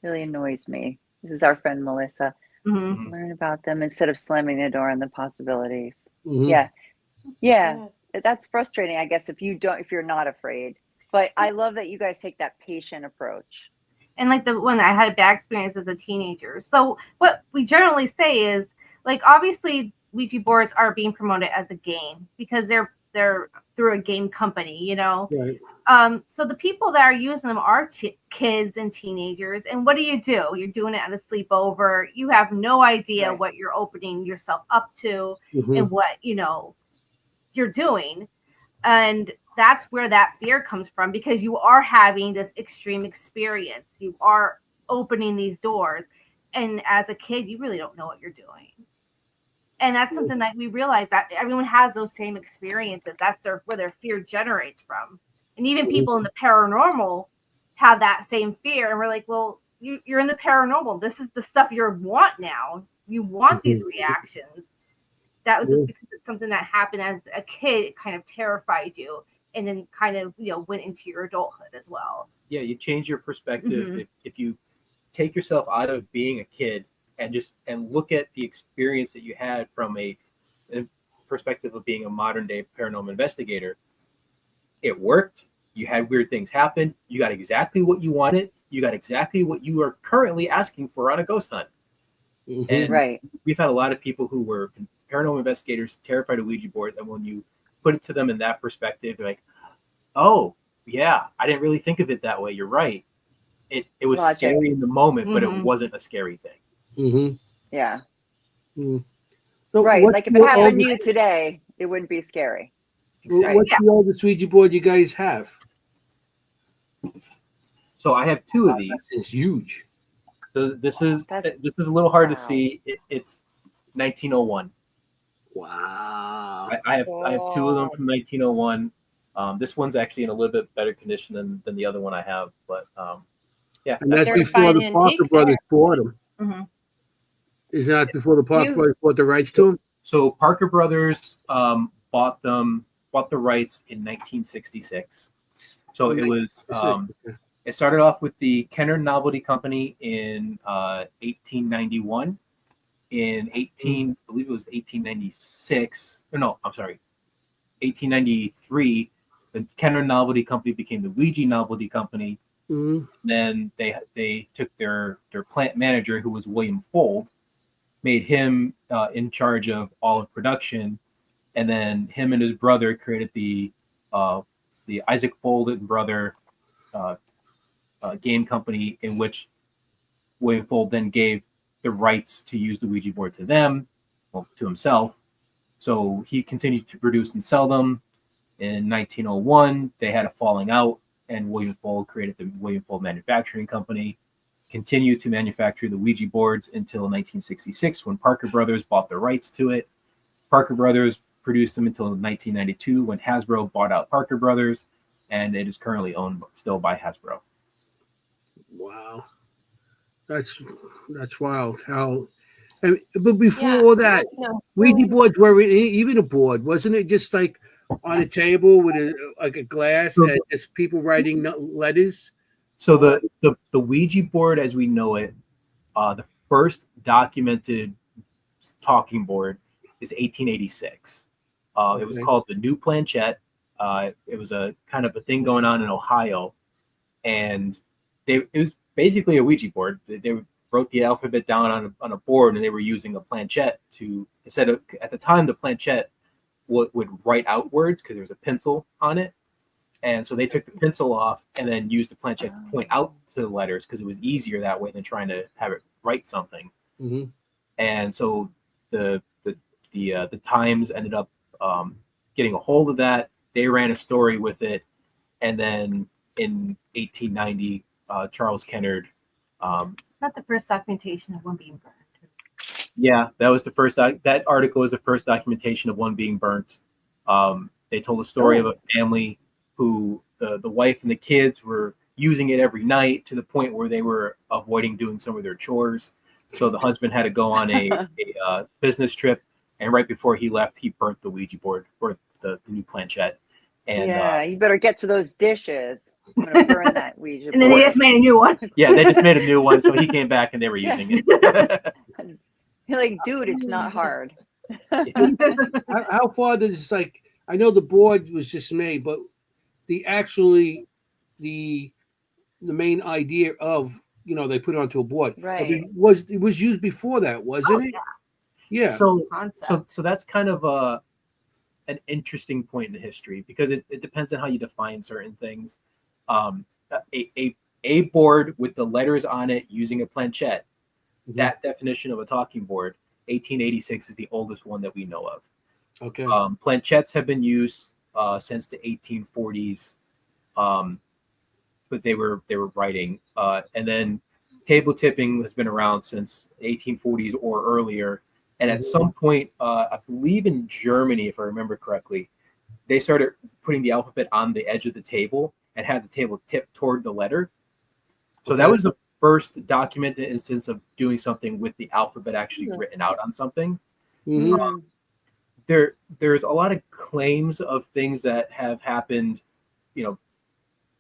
Really annoys me. This is our friend Melissa. Mhm. Mhm. Learn about them instead of slamming the door on the possibilities. Mhm. Yeah. That's frustrating, I guess, if you're not afraid. But I love that you guys take that patient approach. And like the one I had a bad experience as a teenager. So what we generally say is like obviously Ouija boards are being promoted as a game because they're through a game company, Right. So the people that are using them are kids and teenagers. And what do? You're doing it at a sleepover. You have no idea Right. what you're opening yourself up to Mhm. and what you're doing. And that's where that fear comes from, because you are having this extreme experience. You are opening these doors. And as a kid, you really don't know what you're doing. And that's something that we realize that everyone has those same experiences. That's where their fear generates from. And even people in the paranormal have that same fear. And we're like, well, you're in the paranormal. This is the stuff you want now. You want these reactions. That was just because it's something that happened as a kid. It kind of terrified you, and then kind of went into your adulthood as well. Yeah, you change your perspective if you take yourself out of being a kid and look at the experience that you had from a perspective of being a modern day paranormal investigator. It worked. You had weird things happen. You got exactly what you wanted. You got exactly what you are currently asking for on a ghost hunt. And we've had a lot of people who were paranormal investigators terrified of Ouija boards, and when you put it to them in that perspective, they're like, oh yeah, I didn't really think of it that way. You're right. It was scary in the moment, but it wasn't a scary thing. Yeah. So right. Like if it happened to you today, it wouldn't be scary. Exactly. What's the oldest Ouija board you guys have? So I have two of these. It's huge. So this is a little hard to see. It's 1901. Wow. I have two of them from 1901. This one's actually in a little bit better condition than the other one I have, but yeah. And that's before the Parker brothers bought them. Is that before the Parker brothers bought the rights to them? So Parker brothers bought the rights in 1966. So it was it started off with the Kenner Novelty Company in 1891. In I believe it was 1896. No, I'm sorry, 1893. The Kenner Novelty Company became the Ouija Novelty Company. Then they took their plant manager, who was William Fold, made him in charge of all of production, and then him and his brother created the Isaac Fold and brother game company, in which William Fold then gave the rights to use the Ouija board to them, well, to himself. So he continued to produce and sell them. In 1901, they had a falling out, and William Fold created the William Fold Manufacturing Company, continued to manufacture the Ouija boards until 1966, when Parker Brothers bought the rights to it. Parker Brothers produced them until 1992, when Hasbro bought out Parker Brothers, and it is currently owned still by Hasbro. Wow. That's wild. But before all that, Ouija boards were even a board, wasn't it? Just like on a table with a glass and just people writing letters. So the Ouija board, as we know it, the first documented talking board is 1886. It was called the New Planchette. It was a kind of a thing going on in Ohio, and it was basically a Ouija board. They wrote the alphabet down on a board, and they were using a planchette to, instead of, at the time, the planchette would write out words because there was a pencil on it. And so they took the pencil off and then used the planchette to point out to the letters, because it was easier that way than trying to have it write something. And so the Times ended up getting a hold of that. They ran a story with it, and then in 1890, Charles Kennard. Not the first documentation of one being burned. Yeah, that was the first. That article was the first documentation of one being burnt. They told a story of a family who the wife and the kids were using it every night, to the point where they were avoiding doing some of their chores. So the husband had to go on a business trip, and right before he left, he burnt the Ouija board, or the new planchette. And you better get to those dishes. I'm gonna burn that Ouija board. And then they just made a new one. Yeah, they just made a new one, so he came back and they were using it. You're like, dude, it's not hard. How far does, like, I know the board was just made, but the main idea of, they put it onto a board. Right. I mean, it was used before that, wasn't it? Yeah. So that's kind of an interesting point in the history, because it depends on how you define certain things. A board with the letters on it using a planchette, that definition of a talking board, 1886 is the oldest one that we know of. Okay. Planchettes have been used since the 1840s, but they were writing, and then table tipping has been around since 1840s or earlier. And at some point, I believe in Germany, if I remember correctly, they started putting the alphabet on the edge of the table and had the table tipped toward the letter. So that was the first documented instance of doing something with the alphabet actually written out on something. Mhm. There's a lot of claims of things that have happened,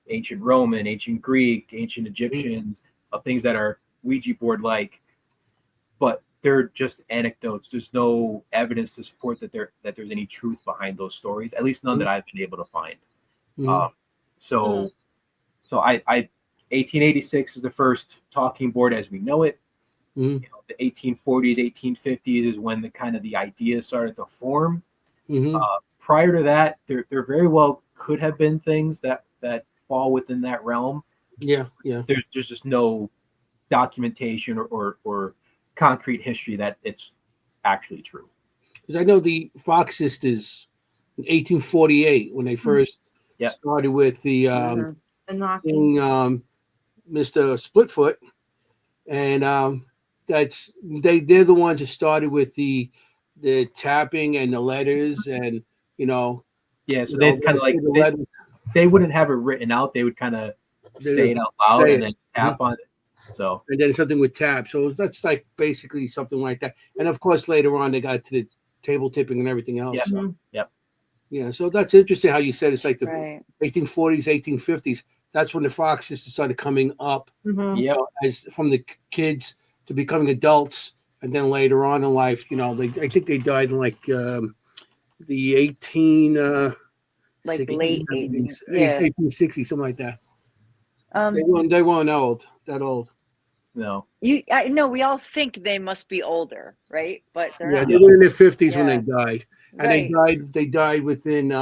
ancient Roman, ancient Greek, ancient Egyptians, of things that are Ouija board like, but they're just anecdotes. There's no evidence to support that there's any truth behind those stories. At least none that I've been able to find. So I 1886 is the first talking board as we know it. The 1840s, 1850s is when the ideas started to form. Prior to that, there very well could have been things that fall within that realm. Yeah. There's just no documentation or concrete history that it's actually true. Because I know the Fox sisters in 1848 when they first started with the knocking. Mr. Splitfoot, and they're the ones who started with the tapping and the letters, and so they kind of like they wouldn't have it written out. They would kind of say it out loud and then tap on it. So and then something with tap. So that's like basically something like that. And of course, later on they got to the table tipping and everything else. Yeah. So that's interesting how you said it's like the 1840s, 1850s. That's when the Fox sisters started coming up, as from the kids to becoming adults, and then later on in life, I think they died in like the 18 like 60s, late 70s, 1860, something like that. They weren't that old. No. I know we all think they must be older, right? But they're not. They were in their 50s when they died, and they died within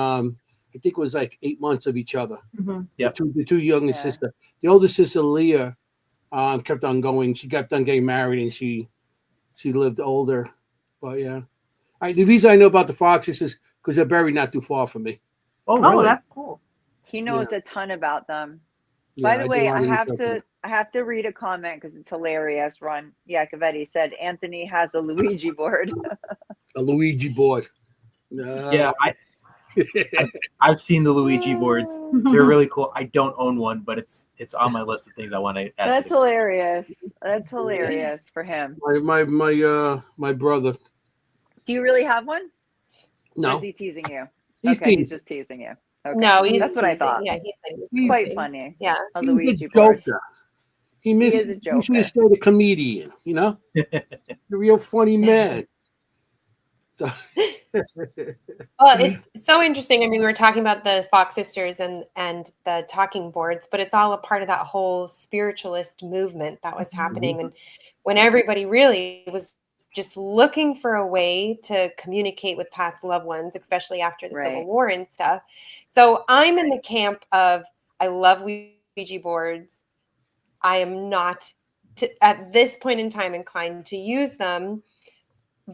I think it was like 8 months of each other. The two youngest sisters. The older sister Leah kept on going. She kept on getting married, and she lived older. But the reason I know about the Foxes is because they're buried not too far from me. Oh, really? That's cool. He knows a ton about them. Yeah, By the way, I have to read a comment because it's hilarious. Ron Iacovetti said Anthony has a Luigi board. A Luigi board. I've seen the Luigi boards. They're really cool. I don't own one, but it's on my list of things I want to add. That's hilarious. That's hilarious for him. My brother. Do you really have one? No. Or is he teasing you? He's just teasing you. Okay. No, that's what I thought. Yeah, he's quite funny. Yeah, a He's Luigi a board. joker. He is a joker. He should have stayed a comedian. A real funny man. So. Well, it's so interesting. I mean, we were talking about the Fox sisters and the talking boards, but it's all a part of that whole spiritualist movement that was happening, and when everybody really was just looking for a way to communicate with past loved ones, especially after the Civil War and stuff. So I'm in the camp of I love Ouija boards. I am not at this point in time inclined to use them.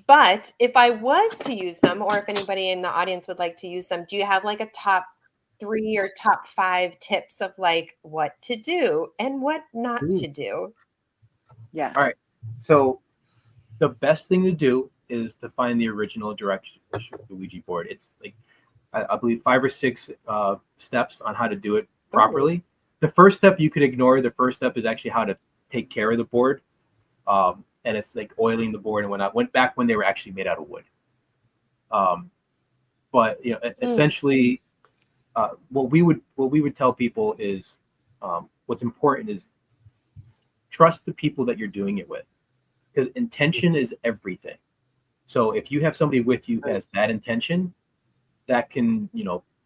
But if I was to use them, or if anybody in the audience would like to use them, do you have like a top 3 or top 5 tips of like what to do and what not to do? Yeah. All right. So the best thing to do is to find the original direction of the Ouija board. It's like, I believe 5 or 6 steps on how to do it properly. The first step you could ignore. The first step is actually how to take care of the board. And it's like oiling the board and whatnot. Went back when they were actually made out of wood. But essentially, what we would tell people is what's important is trust the people that you're doing it with, because intention is everything. So if you have somebody with you who has bad intention, that can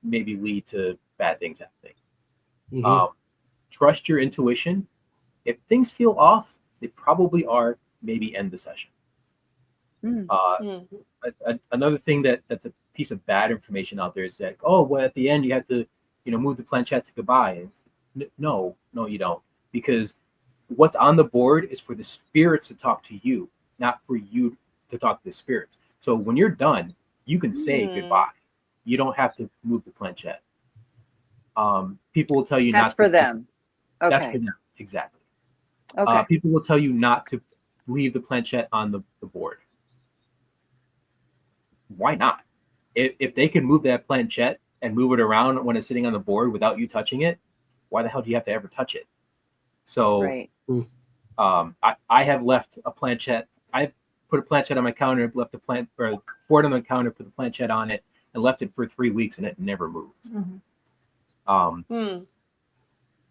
maybe lead to bad things happening. Trust your intuition. If things feel off, they probably are. Maybe end the session. Another thing that's a piece of bad information out there is that at the end you have to move the planchette to goodbye. No, you don't, because what's on the board is for the spirits to talk to you, not for you to talk to the spirits. So when you're done, you can say goodbye. You don't have to move the planchette. People will tell you that's not for to. them. Okay. That's for them, exactly. Okay. People will tell you not to leave the planchette on the board. why not? If they can move that planchette and move it around when it's sitting on the board without you touching it, why the hell do you have to ever touch it? So Right. I have left a planchette. I put a planchette on my counter, left the board on the counter, put the planchette on it, and left it for 3 weeks, and it never moved.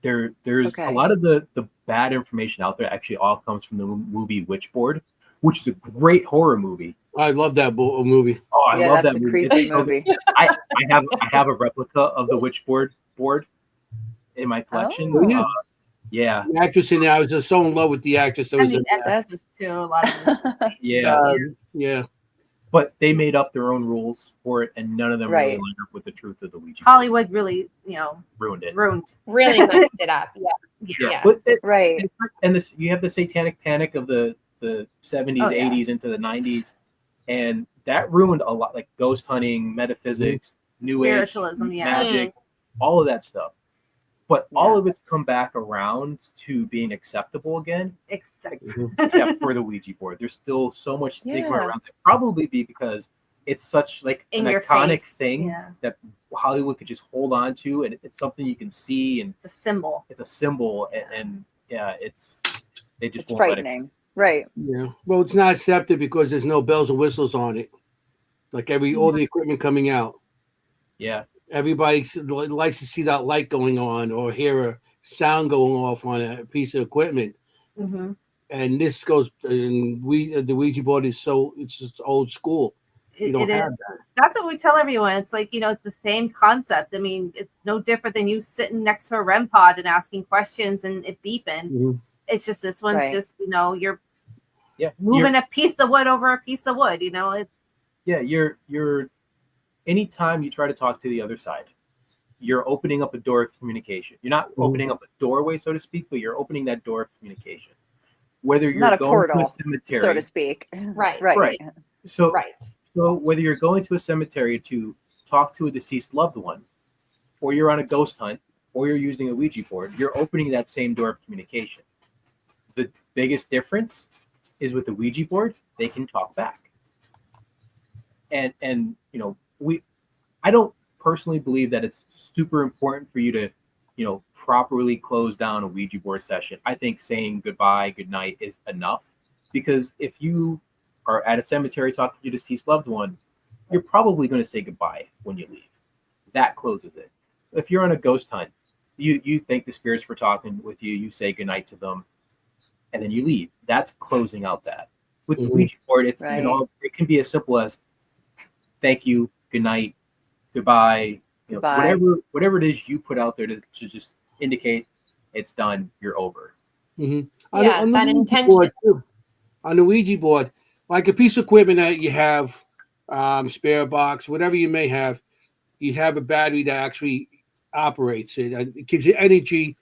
There's Okay. a lot of the bad information out there actually all comes from the movie Witchboard, which is a great horror movie. I love that movie. Oh, I love that's that a movie. creepy It's so movie. good. I have a replica of the Witchboard board in my collection. Oh. Yeah. Yeah, The actress in there, I was just so in love with the actress that I was mean, in there. that's too a lot of yeah. Yeah. But they made up their own rules for it, and none of them really Right. line up with the truth of the Ouija board. Hollywood really, Ruined it. ruined. Really messed it up. Yeah. But Right. and this, you have the satanic panic of the 70s, Oh, yeah. 80s into the 90s, and that ruined a lot, like ghost hunting, metaphysics, new age, Spiritualism, yeah. magic, all of that stuff. But all of it's come back around to being acceptable again, Except except for the Ouija board. There's still so much stigma Yeah. around it. Probably because it's such like in an your iconic face. thing Yeah. that Hollywood could just hold on to, and it's something you can see, and It's a symbol. it's a symbol, and yeah, they just It's won't let it. frightening. Right. Yeah. Well, it's not accepted because there's no bells and whistles on it. Like all the equipment coming out. Yeah, Everybody likes to see that light going on or hear a sound going off on a piece of equipment. Mm-hmm. And this goes, and the Ouija board is it's just old school. You don't have that. That's what we tell everyone. It's like, it's the same concept. I mean, it's no different than you sitting next to a REM pod and asking questions and it beeping. Mm-hmm. It's just this one's Right. just, you're yeah. moving a piece of wood over a piece of wood. It's You're anytime you try to talk to the other side, you're opening up a door of communication. You're not opening up a doorway, so to speak, but you're opening that door of communication. Whether you're Not a going portal, to a cemetery, so to speak. Right. Right. So Right. So whether you're going to a cemetery to talk to a deceased loved one, or you're on a ghost hunt, or you're using a Ouija board, you're opening that same door of communication. The biggest difference is with the Ouija board, they can talk back. And I don't personally believe that it's super important for you to, properly close down a Ouija board session. I think saying goodbye, good night is enough, because if you are at a cemetery talking to your deceased loved one, you're probably going to say goodbye when you leave. That closes it. If you're on a ghost hunt, you thank the spirits for talking with you, you say goodnight to them, and then you leave. That's closing out that. With the Ouija board, it's Right. it can be as simple as thank you, good night, goodbye, Goodbye. whatever it is you put out there to just indicate it's done, you're over. Mm-hmm. Yeah, on the that Ouija intention. board, too. On the Ouija board, like a piece of equipment that you have, spare box, whatever you may have, you have a battery that actually operates it. And it gives you energy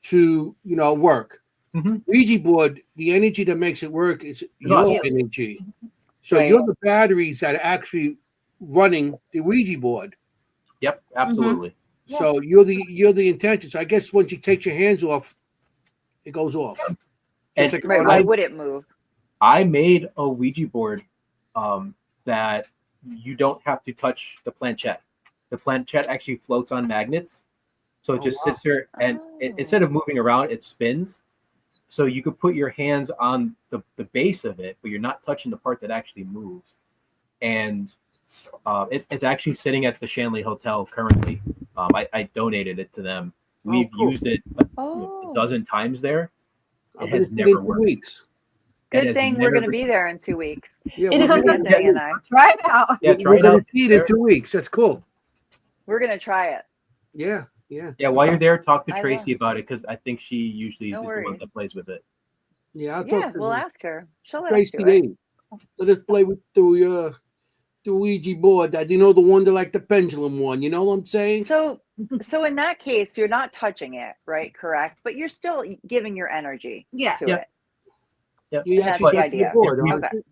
to, work. Mm-hmm. Ouija board, the energy that makes it work is your us. energy. So Right. you're the batteries that are actually running the Ouija board. Yep, absolutely. So you're the intention. So I guess once you take your hands off, it goes off. And Just like Right. Why would it move? I made a Ouija board that you don't have to touch the planchette. The planchette actually floats on magnets. So it just sits there, and instead of moving around, it spins. So you could put your hands on the base of it, but you're not touching the part that actually moves. And it's actually sitting at the Shanley Hotel currently. I donated it to them. We've cool. used it a dozen times there. I'm It gonna has put it never in worked. weeks. It Good has thing we're never going to be there in 2 weeks. Yeah, It is we're a gonna- good Anthony and I. try it out. Yeah, try we're it gonna out. see it in 2 weeks. That's cool. We're going to try it. Yeah. Yeah, while you're there, talk to I will. Tracy about it, because I think she usually No is the one worries. that plays with it. Yeah, I'll Yeah, talk to we'll her. ask her. She'll let us Tracy do it. Lane. Let us play with the Ouija board. That the one that like the pendulum one. You know what I'm saying? So in that case, you're not touching it, right? Correct. But you're still giving your energy Yeah. to Yeah. it. Yeah, You That's actually the touch the idea. board, Yeah, aren't Okay. you?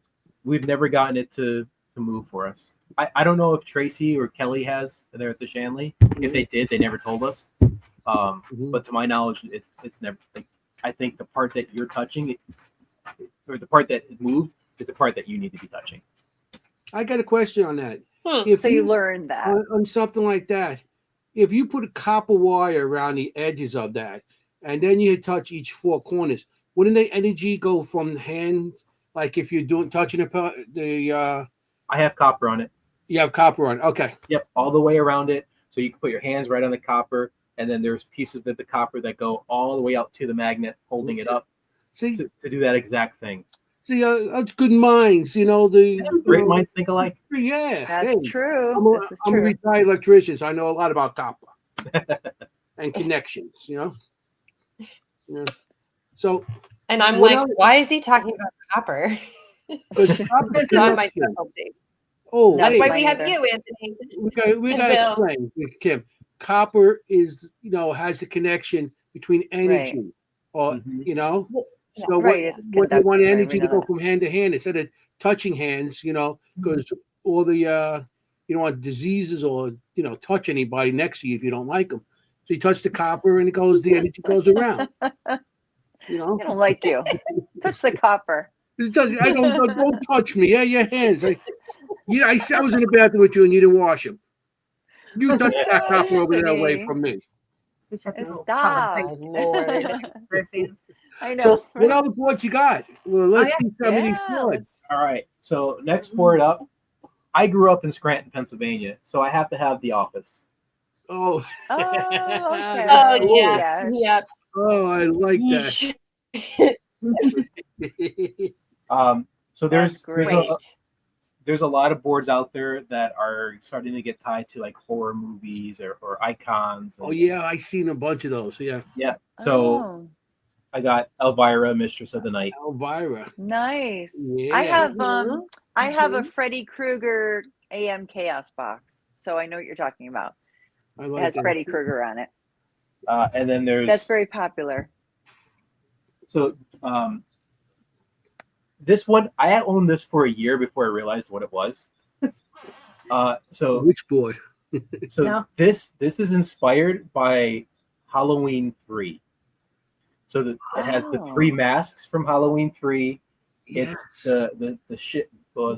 we've never gotten it to move for us. I don't know if Tracy or Kelly has there at the Shanley. If they did, they never told us. Mhm. But to my knowledge, it's never. I think the part that you're touching, or the part that it moves, is the part that you need to be touching. I got a question on that. Hmm. If So you learned that. on something like that, if you put a copper wire around the edges of that, and then you touch each four corners, wouldn't the energy go from the hand? Like if you're touching the I have copper on it. you have copper on. Okay. Yep, all the way around it. So you can put your hands right on the copper, and then there's pieces of the copper that go all the way out to the magnet, holding it up See, to do that exact thing. that's good minds. Great minds think alike. Yeah. That's hey, true. I'm This is a true. retired electrician, so I know a lot about copper and connections. Yeah. So And I'm What like, else? why is he talking about copper? because copper It's not my connection. specialty. Oh, That's hey, why mine we have either. you, Anthony. we And got to Bill. explain, Kim. Copper is has a connection between energy, or Mhm. Yeah. So Right, it's what you want conducting, right, energy we to know go that. from hand to hand instead of touching hands, because all the you don't want diseases or touch anybody next to you if you don't like them. So you touch the copper and the energy goes around. I don't like you. Touch the copper. I don't touch me. Yeah, your hands. I was in the bathroom with you and you didn't wash them. You touch that copper over there away Anthony. from me. We should have to Stop. Oh, Lord. I know. So what other boards you got? Well, let's yeah. see some of these Yeah, boards. let's- All right. So next board up. I grew up in Scranton, Pennsylvania, so I have to have The Office. Oh, Oh, okay. Oh, Cool. yeah. Yep. Oh, I like that. So That's there's a lot of boards out there that are starting to get tied to like horror movies or icons. Oh yeah, I seen a bunch of those. Yeah, Yeah. So Oh, I got Elvira, Mistress of the Night. Elvira. nice. Yeah. I have Mhm. I have a Freddy Krueger AM Chaos box, so I know what you're talking about. I It like has that. Freddy Krueger on it. And then there's That's very popular. so this one I owned this for a year before I realized what it was. So Which boy? No. this is inspired by Halloween 3. So it has the Oh. 3 masks from Halloween 3. Yes. It's the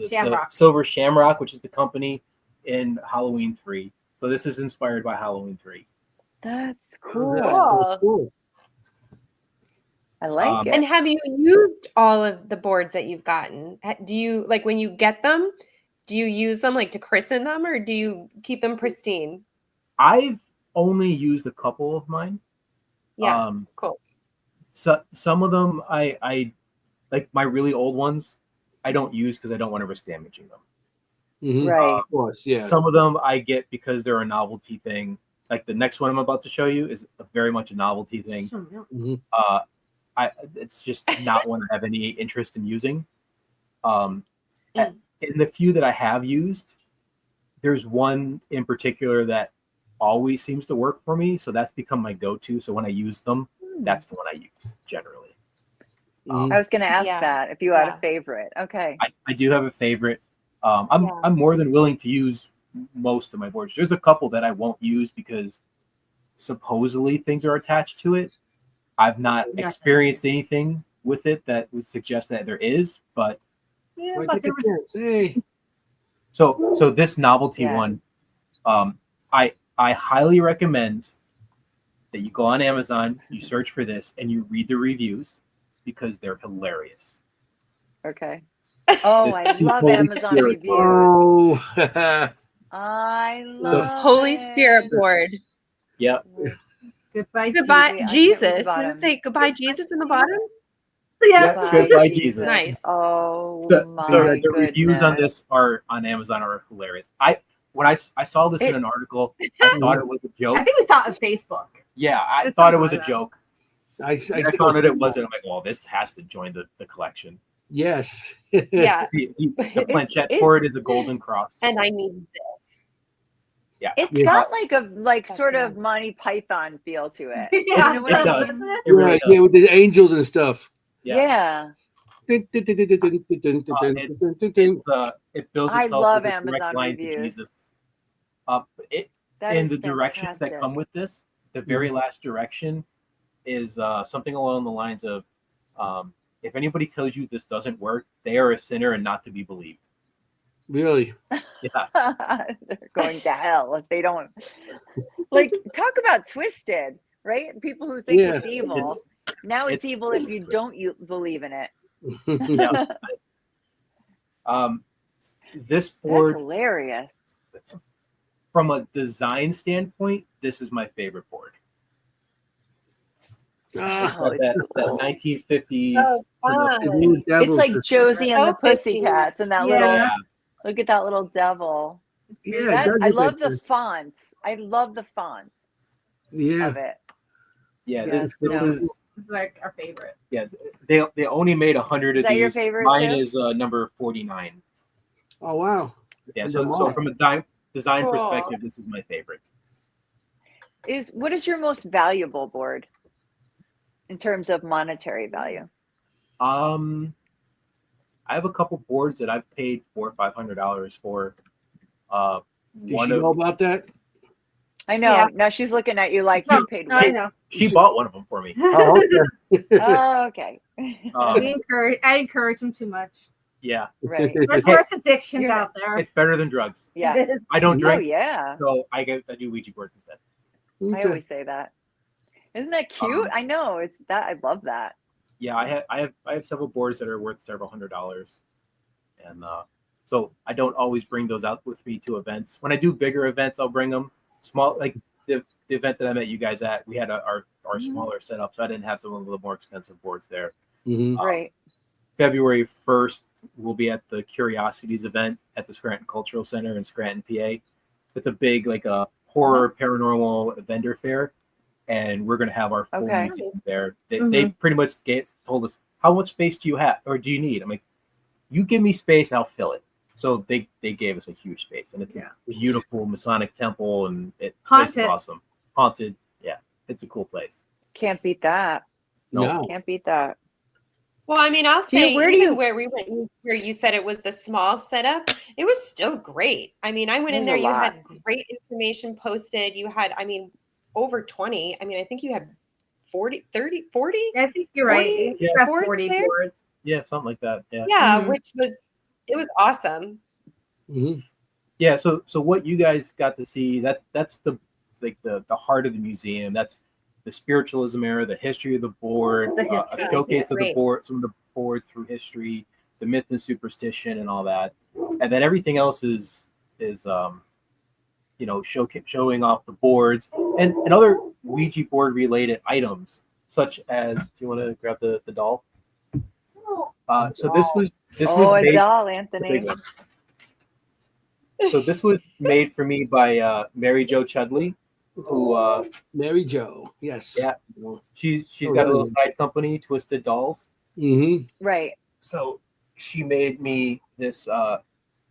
Shamrock. Silver Shamrock, which is the company in Halloween 3. So this is inspired by Halloween 3. That's Oh, cool. that's so cool. I like it. And have you used all of the boards that you've gotten? Do you, like, when you get them, do you use them like to christen them, or do you keep them pristine? I've only used a couple of mine. Yeah, cool. So some of them I like my really old ones I don't use because I don't want to risk damaging them. Mhm. Right. Of course, yeah. Some of them I get because they're a novelty thing. Like the next one I'm about to show you is very much a novelty thing. Mhm. It's just not one I have any interest in using. Mm. In the few that I have used, there's one in particular that always seems to work for me. So that's become my go-to. So when I use them, that's the one I use generally. Mhm. I was going to ask Yeah. that if you had Yeah. a favorite. Okay. I do have a favorite. I'm more than willing to use most of my boards. There's a couple that I won't use because supposedly things are attached to it. I've not Nothing. experienced anything with it that would suggest that there is, but yeah, Why but take there a was- chance? Hey. so this novelty Yeah. one, I highly recommend that you go on Amazon, you search for this, and you read the reviews because they're hilarious. Okay. Oh, This I love Holy Amazon Spirit. reviews. Oh, I love Holy it. Spirit board. Yep. Goodbye. Goodbye, Wait, I can't read the Jesus. bottom. Does it say goodbye, Jesus in the bottom? Yeah. Yep. Goodbye, Jesus. Nice. Oh The my reviews on goodness. this are on Amazon are hilarious. When I saw this in an article, I thought it was a joke. I think we saw it on Facebook. Yeah, I It's thought it something was a like that. joke. I I found it wasn't. I'm like, well, this has to join the collection. Yes. Yeah. The It's- planchette for it is a golden cross. And I need this. Yeah, It's Yeah. got like a That's sort of nice. Monty Python feel to it. Yeah, You know what it I does. mean? It really Right, does. yeah, with the angels and stuff. Yeah. It builds I itself love with a direct Amazon line to reviews. Jesus. That And is the directions that fantastic. come with this, the very last direction is something along the lines of, if anybody tells you this doesn't work, they are a sinner and not to be believed. Really? Yeah. They're going to hell if they don't. Like, talk about twisted, right? People who think Yeah. it's evil. Now it's evil if you don't believe in it. Yeah. This That's board, hilarious. from a design standpoint, this is my favorite board. Ah, It's got that 1950s. Oh, fun. the little It's devils like are- Josie and the So 50s. Pussycats and that Yeah. little, Yeah, look at that little devil. Yeah, it That, does I look love like the that. fonts. I love the fonts Yeah. of it. yeah. Yeah, This no. is It's like our favorite. yeah. They only made 100 Is of that your these. favorite Mine too? is number 49. Oh wow. Yeah. And So them so all. from a design Cool. perspective, this is my favorite. What is your most valuable board in terms of monetary value? I have a couple boards that I've paid $400 or $500 for. Did One she know of about that? I know. Yeah. Now she's looking at you like No, you paid I what? know. she bought one of them for me. Oh, okay. Oh, okay. I encourage him too much. Yeah, Right. There's worse addictions You're- out there. it's better than drugs. Yeah. It is. I don't Oh, drink, yeah. so I do Ouija boards instead. I Okay. always say that. Isn't that cute? I know. It's that. I love that. Yeah, I have several boards that are worth several $100s, and so I don't always bring those out with me to events. When I do bigger events, I'll bring them. Small, like the event that I met you guys at, we had our smaller setup, so I didn't have some of the more expensive boards there. Mhm. Right. February 1st, we'll be at the Curiosities event at the Scranton Cultural Center in Scranton, PA. It's a big, like a horror paranormal vendor fair, and we're going to have our full Okay. museum there. They pretty much told us, how much space do you have or do you need? I'm like, you give me space, I'll fill it. So they gave us a huge space, and it's a beautiful Masonic temple, and it's awesome. Haunted, yeah, it's a cool place. Can't beat that. No. Can't beat that. Well, I mean, I'll Do you- say where do even you- where we went, where you said it was the small setup, it was still great. I mean, I went in there, There's a you lot. had great information posted. You had, I mean, over 20. I mean, I think you had 40, 30, 40? I think you're right. 40 You have boards 40 there? boards. Yeah, something like that. Yeah. Yeah, Mhm. which was, it was awesome. Mhm. Yeah, so what you guys got to see, that's the heart of the museum. That's the spiritualism era, the history of the board, The a history, showcase of the great. board, some of the boards through history, the myth and superstition, and all that. And then everything else is showing off the boards and other Ouija board related items, such as, do you want to grab the doll? So this was Oh, a made, doll, the Anthony. big one. So this was made for me by Mary Jo Chudley, who Mary Jo. Yes. Yeah. she's Oh, got a really? little side company, Twisted Dolls. Mm-hmm. Right. So she made me this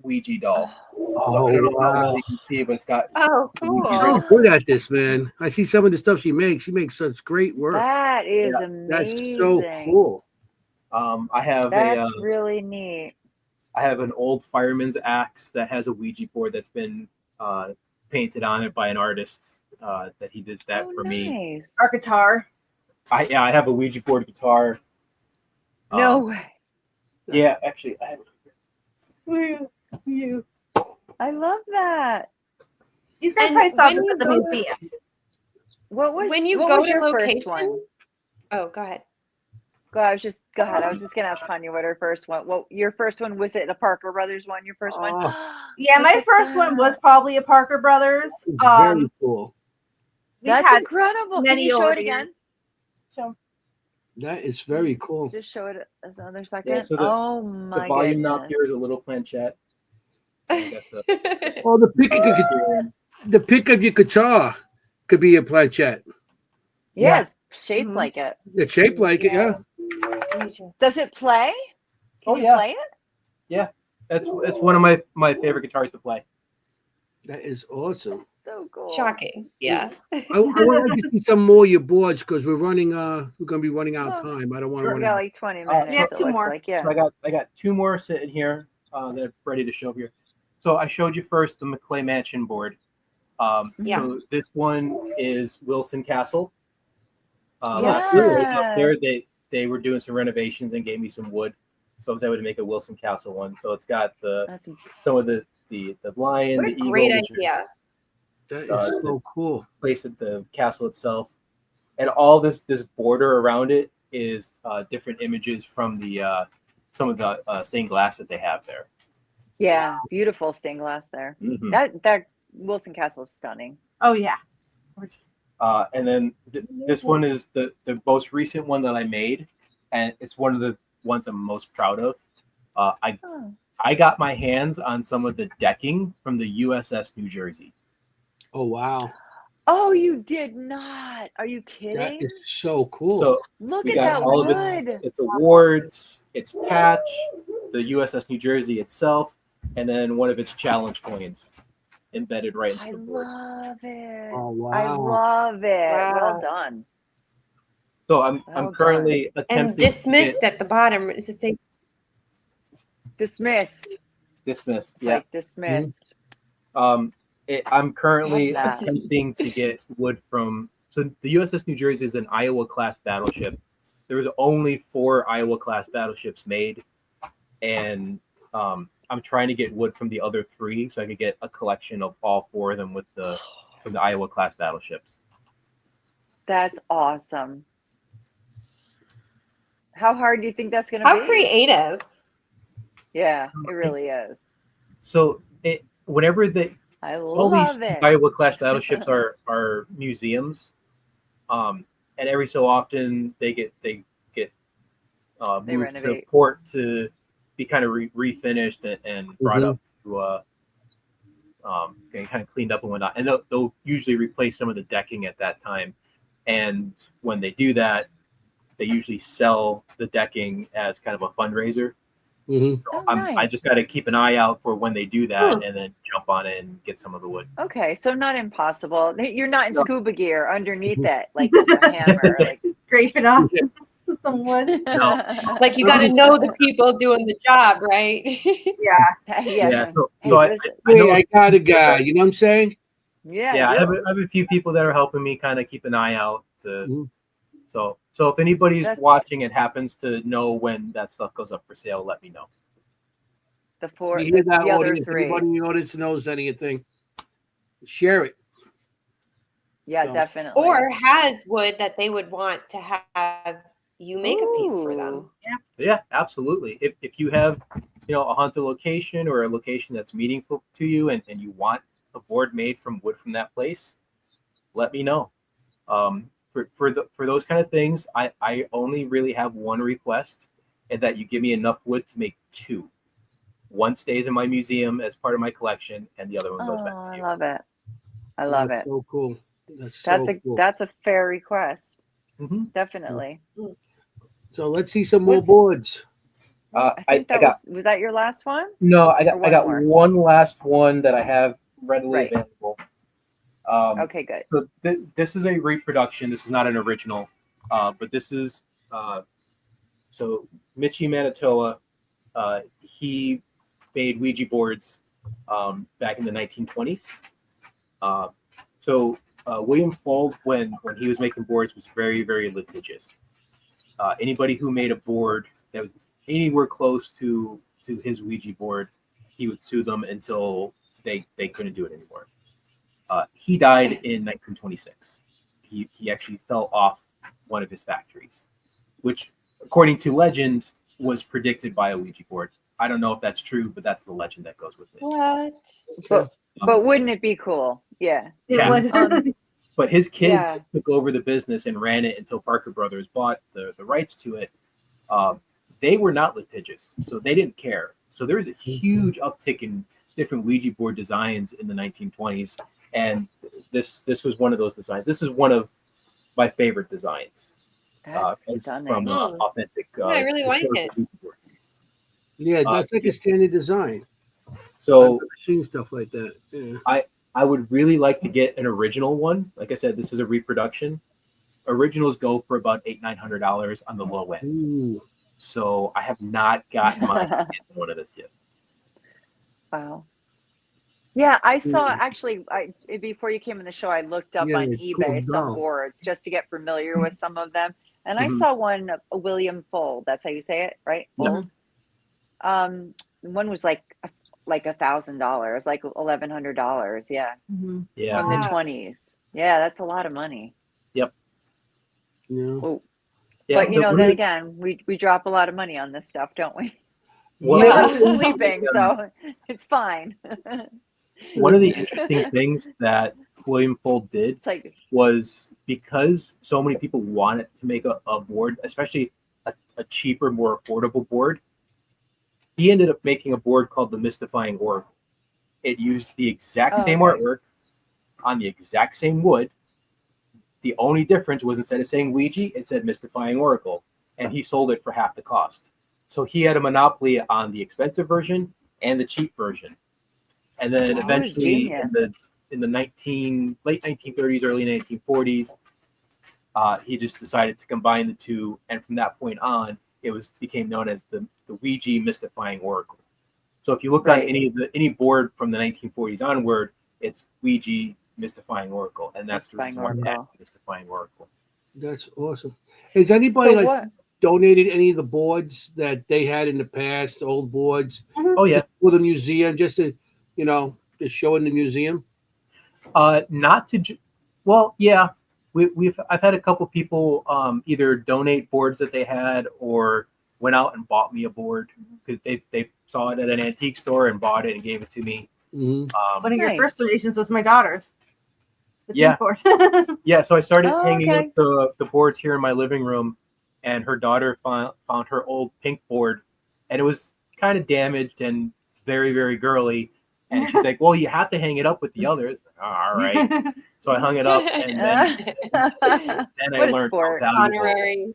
Ouija doll. So Oh, I don't know how wow. well you can see, but it's got Oh, She's cool. so good at this, man. I see some of the stuff she makes. She makes such great work. That is Yeah, That's amazing. so cool. I have That's really neat. I have an old fireman's axe that has a Ouija board that's been painted on it by an artist that he did that for me. Nice. Our guitar. I have a Ouija board guitar. No way. Yeah, actually, I have it. You. I love that. These guys And probably saw when this you at the go- museum. When you what go was to your first locations, one? oh, go ahead. Go ahead. I was just gonna ask Tanya what her first one. Well, your first one, was it a Parker Brothers one? Your first one? Oh. Yeah, Look my at first one was that. probably a Parker Brothers. It's very cool. We've That's had incredible. Can many you show over it the years. again? That is very cool. Just show it another second. so oh The my volume knob goodness. here is a little planchette. And you got the- Oh, the pick of your guitar could be a planchette. Yeah, it's shaped Mhm. like it. It's shaped like it, yeah. Does it play? Can Oh, you yeah. play it? it's one of my favorite guitars to play. That is awesome. That's so cool. Shocking. Yeah. I would like to see some more of your boards because we're gonna be running out of Oh, time. I don't want We to got run. like 20 Oh, minutes. yeah, it two looks more. like, yeah. So I got two more sitting here that I'm ready to show here. So I showed you first the McClay Mansion board. Yeah. So this one is Wilson Castle. Yes. It's up there. They were doing some renovations and gave me some wood. So I was able to make a Wilson Castle one. So it's got That's some of the lion, What the a eagle, great which is idea. That is Uh, so cool. place at the castle itself, and all this border around it is different images from the some of the stained glass that they have there. yeah, beautiful stained glass there. Mhm. That Wilson Castle is stunning. Oh yeah. And then this one is the most recent one that I made, and it's one of the ones I'm most proud of. Oh. I got my hands on some of the decking from the USS New Jersey. Oh wow, Oh, you did not. Are you that kidding? is so cool. So Look we at got that all of wood. its awards, its patch, the USS New Jersey itself, and then one of its challenge coins embedded right into I the board. love it. Oh I wow. love it. Well Wow. done. So I'm Well currently And attempting to dismissed get at the bottom. Is it say Dismissed. dismissed. It's Yeah. like dismissed. I'm currently Love that. attempting to get wood from. So the USS New Jersey is an Iowa class battleship. There was only 4 Iowa class battleships made, and I'm trying to get wood from the other 3 so I could get a collection of all 4 of them from the Iowa class battleships. That's awesome. How hard do you think that's going to how be? creative? Yeah, it really is. So whenever I all love these it. Iowa class battleships are museums, and every so often they get They moved to renovate. port to be kind of refinished and brought up to kind of cleaned up and whatnot. And they'll usually replace some of the decking at that time. And when they do that, they usually sell the decking as kind of a fundraiser. Mhm. So Oh, I nice. just got to keep an eye out for when they do that, and then jump on it and get some of the wood. Okay, so not impossible. You're not in No. scuba gear underneath it, like with a hammer. Like Scraping off some wood. Like you got to know the people doing the job, right? Yeah. yeah. So Hey, I listen. know Hey, I got a guy. You know what I'm saying? Yeah, yeah, I you have, do. I have a few people that are helping me kind of keep an eye out to. Mhm. So if anybody's That's- watching and happens to know when that stuff goes up for sale, let me know. The four, You hear that, the other audience? 3. Anybody in the audience knows anything? Share it. Yeah, So- definitely. Or has wood that they would want to have you make a piece for them. Ooh. Yeah, absolutely. If you have, a haunted location or a location that's meaningful to you, and you want a board made from wood from that place, let me know. For those kind of things, I only really have one request, and that you give me enough wood to make 2. One stays in my museum as part of my collection, and the other one goes back Oh, to I you. love it. I love That's it. so cool. That's so cool. That's a fair request. Mhm. Definitely. So let's see some more What's- boards. I think that was that your last one? No, I Or one got more? one last one that I have readily Right. available. Okay, good. So this is a reproduction. This is not an original, but this is so Mitchie Manitoa. He made Ouija boards back in the 1920s. William Fold, when he was making boards, was very, very litigious. Anybody who made a board that was anywhere close to his Ouija board, he would sue them until they couldn't do it anymore. He died in 1926. He actually fell off one of his factories, which, according to legend, was predicted by a Ouija board. I don't know if that's true, but that's the legend that goes with it. What? But wouldn't it be cool? Yeah. It Yeah. would. But his kids Yeah. took over the business and ran it until Parker Brothers bought the rights to it. They were not litigious, so they didn't care. So there was a huge uptick in different Ouija board designs in the 1920s, and this was one of those designs. This is one of my favorite designs. That's It's stunning. from authentic. I really like historical it. Ouija board. Yeah, that's like a standard design. I've So never seen stuff like that. Yeah. I would really like to get an original one. Like I said, this is a reproduction. Originals go for about $800-900 on the low end. Ooh. So I have not gotten my hands on one of this yet. Wow. Yeah, I saw actually. Before you came on the show, I looked up Yeah, on it's eBay cool some doll. boards just to get familiar with some of them, and I Mhm. saw one William Fold. That's how you say it, right? Yeah. Fold. One was like $1,000, like $1,100. Yeah, Mhm. Yeah. from the Wow. 20s. Yeah, that's a lot of money. You Oh, Yeah. but then again, we drop a lot of money on this stuff, don't we? Well, My Yeah. husband's sleeping, so it's fine. one of the interesting things that William Fold did It's like, was because so many people wanted to make a board, especially a cheaper, more affordable board. He ended up making a board called the Mystifying Oracle. It used the exact Oh, same okay. artwork on the exact same wood. The only difference was instead of saying Ouija, it said Mystifying Oracle, and he sold it for half the cost. So he had a monopoly on the expensive version and the cheap version. And then That was eventually genius. in the late 1930s, early 1940s, he just decided to combine the two, and from that point on, it became known as the Ouija Mystifying Oracle. So if you look on Right. any board from the 1940s onward, it's Ouija Mystifying Oracle, and that's the Mystifying reason why we have Oracle. Mystifying Oracle. That's awesome. Has anybody So like what? donated any of the boards that they had in the past, old boards, Oh yeah, for the museum, just to to show in the museum? not to. Well, yeah, I've had a couple people either donate boards that they had or went out and bought me a board because they saw it at an antique store and bought it and gave it to me. Mm-hmm. One of your Nice. first donations was my daughter's. The Yeah. pink board. Yeah, so I started Oh, hanging okay. up the boards here in my living room, and her daughter found her old pink board, and it was kind of damaged and very, very girly. And she's like, "Well, you have to hang it up with the others." All right. So I hung it up, and then I What a learned how sport. valuable. Honorary.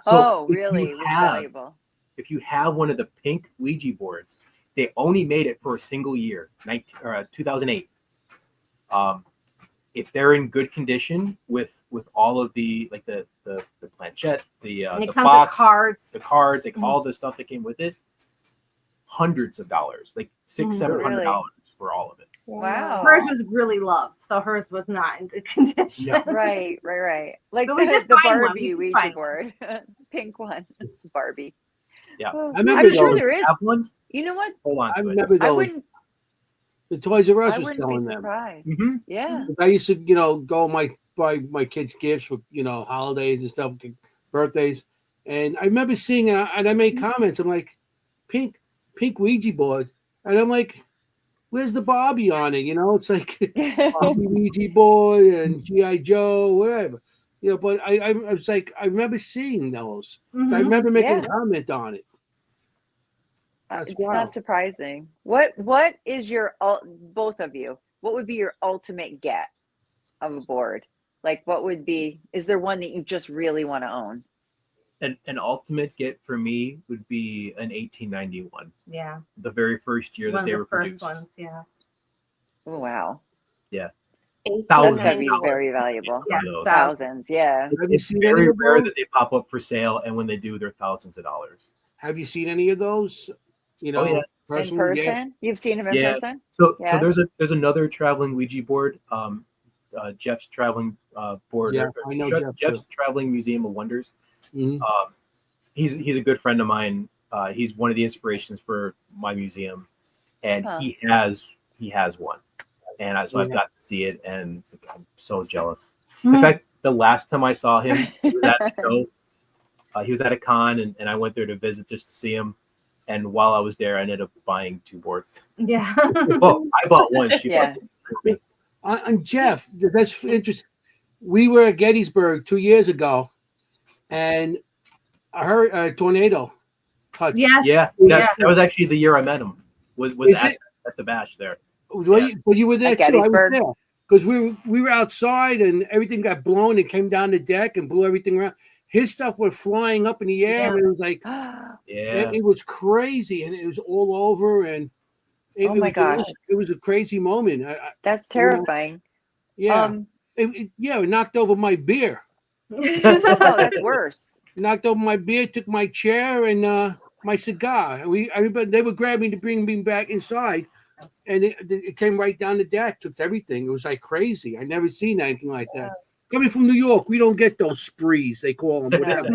Oh, if really? you It was have- valuable. If you have one of the pink Ouija boards, they only made it for a single year, 2008. If they're in good condition with all of the like the planchette, the And it the comes box, with cards. the cards, like Mhm. all the stuff that came with it, hundreds of dollars, like Mhm. $600-700 for all of it. Wow. Hers was really loved, so hers was not in good condition. No. Right. Like But we did the find one. Barbie We did Ouija find board. Pink one. Barbie. Yeah. Oh, I remember I'm those. sure there is. Have one? You know what? Hold on I to it. remember I those. wouldn't The Toys R Us I was wouldn't be selling them. surprised. Mhm. Yeah. I used to, go buy my kids gifts for holidays and stuff, birthdays, and I remember seeing and I made comments. I'm like, pink Ouija board, and I'm like, where's the Barbie on it? It's like Barbie Ouija board and GI Joe, whatever. But I was like, I remember seeing those. So I Mhm. remember making Yeah. a comment on it. That's It's wild. not surprising. What is your both of you? What would be your ultimate get of a board? Like, what would be? Is there one that you just really want to own? An ultimate get for me would be an 1891, Yeah. the very first year One that of they the were first produced. ones, yeah. Oh wow, Thousands that's got to be of dollars. very valuable. Yeah, Those. Thousands, yeah. Have you It's seen very any of rare those? that they pop up for sale, and when they do, they're thousands of dollars. Have you seen any of those? Oh, yeah. In personally? Yeah. person, you've seen them in Yeah. person. So Yeah. there's another traveling Ouija board, Jeff's traveling board. Yeah, I know Jeff, Jeff's too. Traveling Museum of Wonders. Mhm. He's a good friend of mine. He's one of the inspirations for my museum, and Huh. he has one, and so I've Yeah. got to see it, and I'm so jealous. Mhm. In fact, the last time I saw him, he was at a show. He was at a con, and I went there to visit just to see him. And while I was there, I ended up buying 2 boards. Yeah. Well, I bought one. She Yeah. bought one for me. And Jeff, that's interesting. We were at Gettysburg 2 years ago, and I heard a tornado touched. Yes. Yeah, Yeah. that was actually the year I met him. Was Is at, it? at the bash there. Well, you were there At too. I was Gettysburg? there because we were outside and everything got blown and came down the deck and blew everything around. His stuff was flying up in the air. Yeah. And it was like Yeah, it was crazy, and it was all over. And Oh my gosh. it was a crazy moment. That's terrifying. Yeah, it knocked over my beer. Oh, that's worse. Knocked over my beer, took my chair and my cigar. And they were grabbing to bring me back inside, and it came right down the deck, took everything. It was like crazy. I never seen anything like that. Coming from New York, we don't get those sprees, they call them, whatever.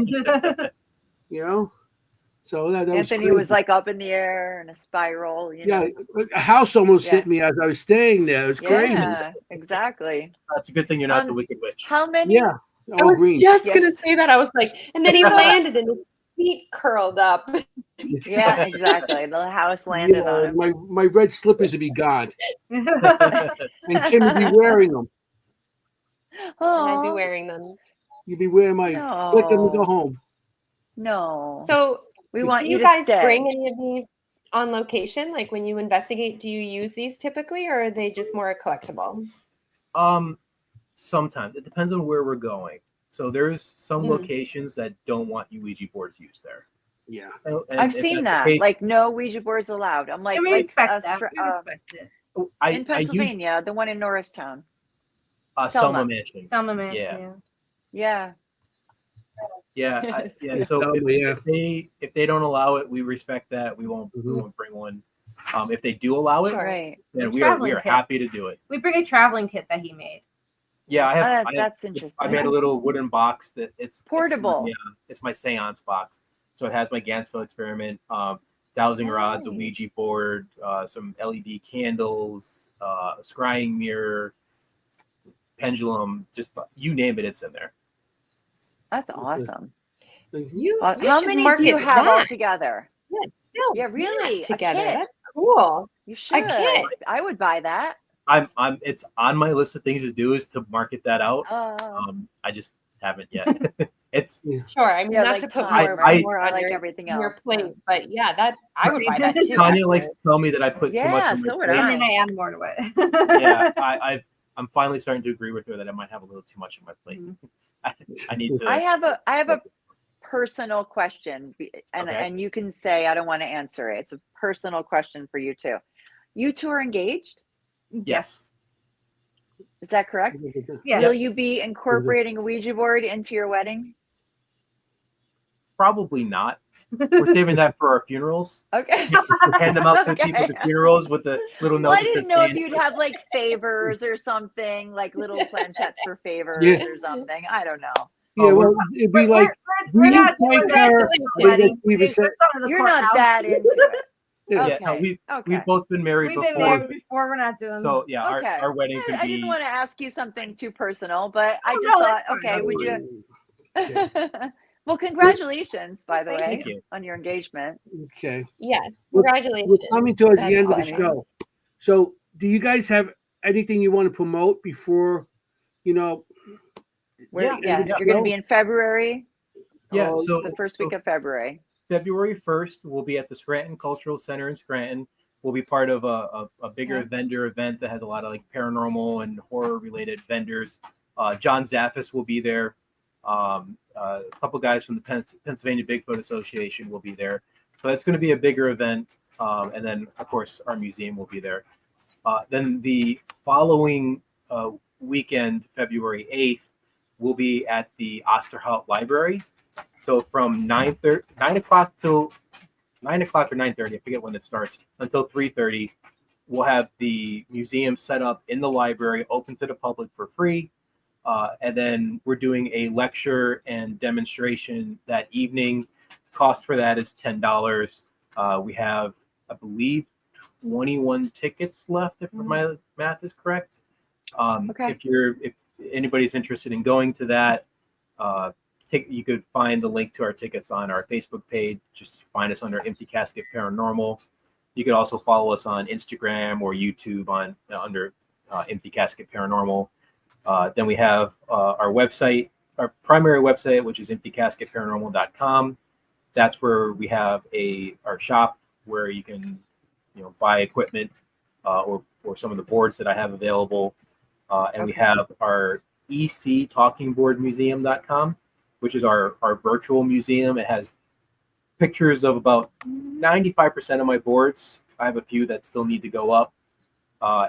So that was Anthony was crazy. like up in the air in a spiral. You know? Yeah, a house almost Yeah. hit me as I was staying there. It was crazy. Yeah, exactly. It's a good thing you're not the Wicked Witch. How many? Yeah, I all was green. just Yes. gonna say that. I was like, and then he landed and his feet curled up. Yeah, exactly. The house landed Yeah, on him. my red slippers would be gone, and Kim would be wearing them. And I'd be Oh, wearing them. You'd be wearing my flick them to go no, home. no. So We do want you you to guys stay. bring any of these on location? Like when you investigate, do you use these typically, or are they just more collectible? Sometimes it depends on where we're going. So there's some Mhm. locations that don't want Ouija boards used there. Yeah, And I've if seen that's that. the case, Like no Ouija boards allowed. I'm like, And we like respect that. We respect it. I in use Pennsylvania, the one in Norristown. Selma Selma. Mansion. Selma Mansion. Yeah. Yeah. Yeah. It's So Selma, yeah. if they don't allow it, we respect that. We won't bring one. If they do allow it, Sure. Right. then The we are traveling kit. happy to do it. We bring a traveling kit that he made. Yeah, I That's I interesting. made a little wooden box that it's Portable. It's my seance box. So it has my Gansfield experiment, dowsing rods, a Nice. Ouija board, some LED candles, scrying mirror, pendulum, just you name it, it's in there. That's awesome. You How should many do market you have that. altogether? No, Yeah, really? that together. A kit. That's cool. You should. kit. I would buy that. It's on my list of things to do is to market that out. Oh. I just haven't yet. It's Sure. I mean, Yeah, not like to put time, more, right? more I on like your, everything your else. plate, but yeah, that I would buy that too. Tanya likes actually. to tell me that I put too much Yeah, on my so would plate. And I. then I add more to it. Yeah, I'm finally starting to agree with her that I might have a little too much on my plate. I need to. I have a personal question, and Okay. and you can say I don't want to answer it. It's a personal question for you too. You two are engaged? Yes. Is that correct? Yes. Will you be incorporating a Ouija board into your wedding? Probably not. We're saving that for our funerals. Okay. Hand them out to people at the Okay. funerals with the little note Well, I that says didn't know if "Stand." you'd have like favors or something, like little planchettes for favors Yeah. or something. I don't know. Yeah, well, it'd be like we're we not didn't doing thank that. her. Wedding. We just said, You're not that into it. yeah. Yeah, no, Okay. we've both been married We've been before. married before. We're not doing. So yeah, Okay. our wedding could I be. didn't want to ask you something too personal, but I Oh, just no, thought, that's fine. okay, would you? Okay. Well, congratulations, by the way, Thank you. on your engagement. Okay. Yes, We're- congratulations. We're coming towards That's the end of the funny. show. So, do you guys have anything you want to promote before, Where, Yeah, you're going to be in February. Yeah, Oh, so The first week of February. February 1st, we'll be at the Scranton Cultural Center in Scranton. We'll be part of a bigger Okay. vendor event that has a lot of like paranormal and horror related vendors. John Zaffis will be there. A couple guys from the Pennsylvania Bigfoot Association will be there. So that's going to be a bigger event. And then, of course, our museum will be there. Then the following weekend, February 8th, we'll be at the Osterhout Library. So from 9 o'clock till 9 o'clock or 9:30, I forget when it starts, until 3:30, we'll have the museum set up in the library, open to the public for free. And then we're doing a lecture and demonstration that evening. Cost for that is $10. We have, I believe, 21 tickets left, if my math is correct. Okay. If anybody's interested in going to that, you could find the link to our tickets on our Facebook page. Just find us under Empty Casket Paranormal. You could also follow us on Instagram or YouTube under Empty Casket Paranormal. Then we have our website, our primary website, which is emptycasketparanormal.com. That's where we have our shop where you can buy equipment or some of the boards that I have available. And we have our ectalkingboardmuseum.com, which is our virtual museum. It has pictures of about 95% of my boards. I have a few that still need to go up.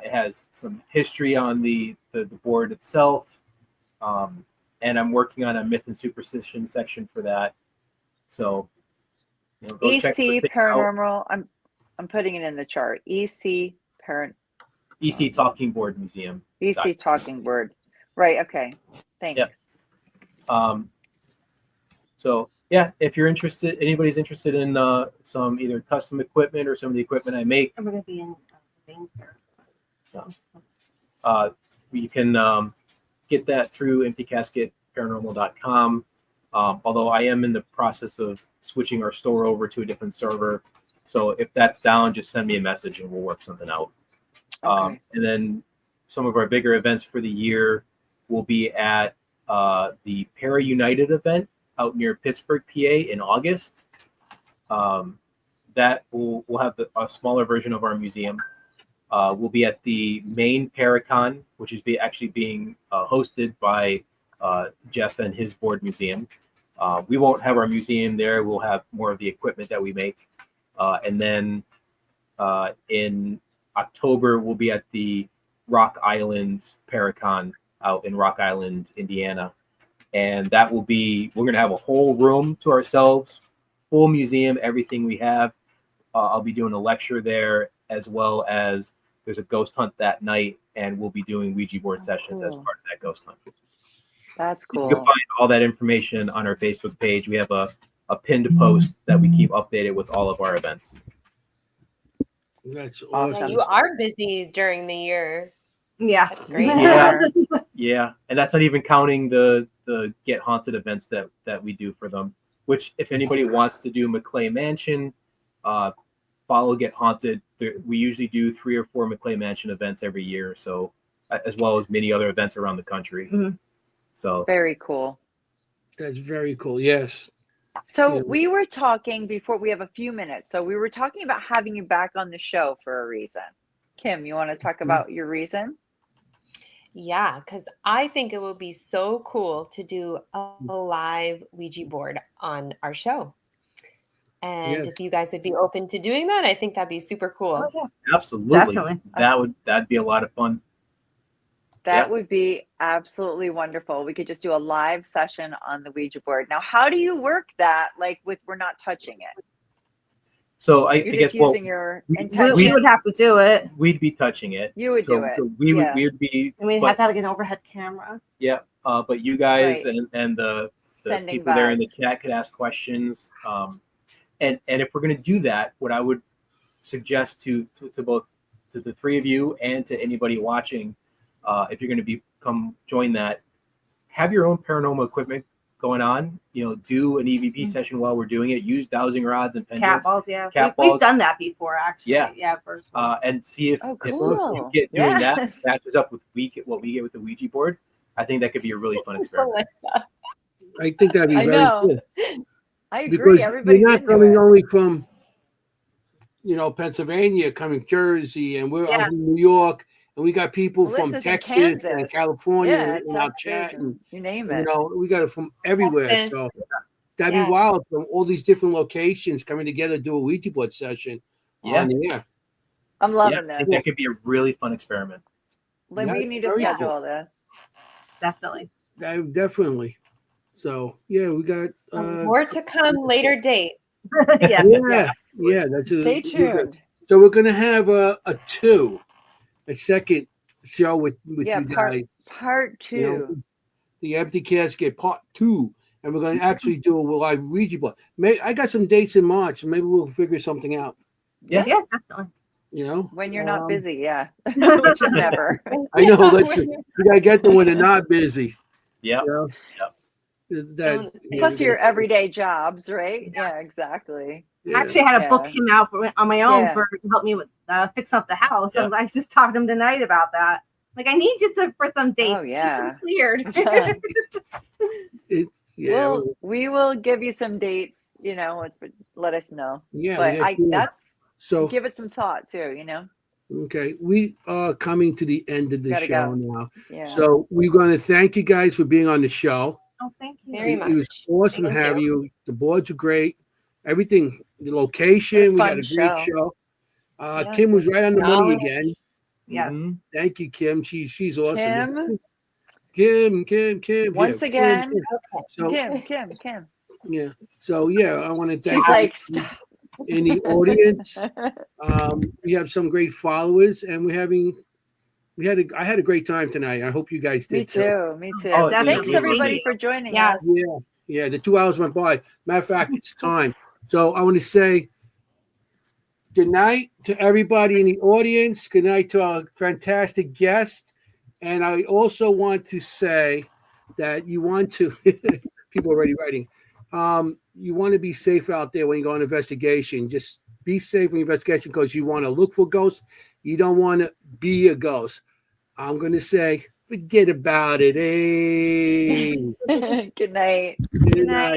It has some history on the board itself. And I'm working on a myth and superstition section for that. So go check EC things out. Paranormal. I'm putting it in the chart. EC Talking Board Museum. EC Talking Board. Right. Okay. Thanks. Yep. So yeah, if you're interested, anybody's interested in some either custom equipment or some of the equipment I make, And we're gonna be in things here. you can get that through emptycasketparanormal.com. Although I am in the process of switching our store over to a different server. So if that's down, just send me a message and we'll work something out. Okay. And then some of our bigger events for the year will be at the Para United event out near Pittsburgh, PA in August. That we'll have a smaller version of our museum. We'll be at the main Paracon, which is actually being hosted by Jeff and his board museum. We won't have our museum there. We'll have more of the equipment that we make. And then in October, we'll be at the Rock Island Paracon out in Rock Island, Indiana. And that will be, we're going to have a whole room to ourselves, full museum, everything we have. I'll be doing a lecture there, as well as there's a ghost hunt that night, and we'll be doing Ouija board sessions as cool. part of that ghost hunt. That's You cool. can find all that information on our Facebook page. We have a pinned post that we keep updated with all of our events. That's Awesome. Yeah, awesome. you are busy during the year. Yeah. That's great. Yeah. Yeah, and that's not even counting the Get Haunted events that we do for them. Which, if anybody wants to do McClay Mansion, follow Get Haunted. We usually do 3 or 4 McClay Mansion events every year, so as well as many other events around the country. Mhm. So Very cool. That's very cool. Yes. So Yeah. we were talking before, we have a few minutes. So we were talking about having you back on the show for a reason. Kim, you want to talk about your reason? Yeah, because I think it would be so cool to do a live Ouija board on our show. And Yes. if you guys would be open to doing that, I think that'd be super cool. Oh, yeah. absolutely, Definitely. that'd be a lot of fun. That Yeah. would be absolutely wonderful. We could just do a live session on the Ouija board. Now, how do you work that? Like we're not touching it. So I You're guess just using your we- intention. We would have to do it. we'd be touching it. You would So, do it. so we Yeah. would be. And we'd but- have to have like an overhead camera. Yeah, but you guys Right. and the Sending people there in the vibes. chat could ask questions. And if we're going to do that, what I would suggest to both to the 3 of you and to anybody watching, if you're going to come join that, have your own paranormal equipment going on. Do an EVP session while we're doing it. Use dowsing rods and pendulums. Cat balls, yeah. Cat We've balls. done that before, actually. Yeah. Yeah, first. And see if, Oh, if cool. you get doing that Yes. matches up with what we get with the Ouija board. I think that could be a really fun experiment. I think that'd be I very know. cool. I agree. Because Everybody's you're not into coming it. only from, Pennsylvania, coming Jersey, and we're Yeah. out in New York, and we got people Well, from this is in Texas and Kansas. California Yeah, and our Texas, chat, and you name it. we got it from everywhere. Texas. So that'd Yeah. be wild, from all these different locations coming together to do a Ouija board session Yeah. on the air. I'm Yeah, loving I this. think that could be a really fun experiment. Like, Yeah, we need to very schedule cool. this. Definitely. Definitely. So yeah, we got More to come, later date. Yeah. yeah. That's Stay tuned. So we're gonna have a second show with Yeah, you guys. Part You know, 2. the Empty Casket Part 2, and we're going to actually do a live Ouija board. I got some dates in March, and maybe we'll figure something out. Yeah. Yeah, definitely. When you're not Um, busy, yeah. Which is never. I know. You got to get them when they're not busy. Yeah. You know? Yep. Plus your everyday jobs, right? Yeah, exactly. I actually had to book Yeah. him out on my own Yeah. to help me with fix up the house. Yeah. I just talked to him tonight about that. Like, I need you for some dates. Oh, yeah. Cleared. Well, we will give you some dates, let us know. yeah. But that's so. give it some thought too, Okay, we are coming to the end of the Gotta show go. now. Yeah. So we're going to thank you guys for being on the show. Oh, thank you. Very It was much. awesome Thank having you. you. The boards are great. Everything, the location, we What got a a fun great show. show. Yeah. Kim was right on the money Knowledge. again. Yeah. Mhm. Thank you, Kim. She's awesome. Kim, Kim. once yeah, again, Okay. So Kim. yeah. So yeah, I want to thank She's like, stop. in the audience. We have some great followers, and I had a great time tonight. I hope you guys did Me too. too. Me too. Oh, Thanks definitely. everybody for joining Yes. us. Yeah, the 2 hours went by. Matter of fact, it's time. So I want to say good night to everybody in the audience. Good night to our fantastic guest. And I also want to say that you want to, people are already writing, you want to be safe out there when you go on investigation. Just be safe when investigation because you want to look for ghosts. You don't want to be a ghost. I'm going to say, forget about it. Hey. Good night. Good night. night.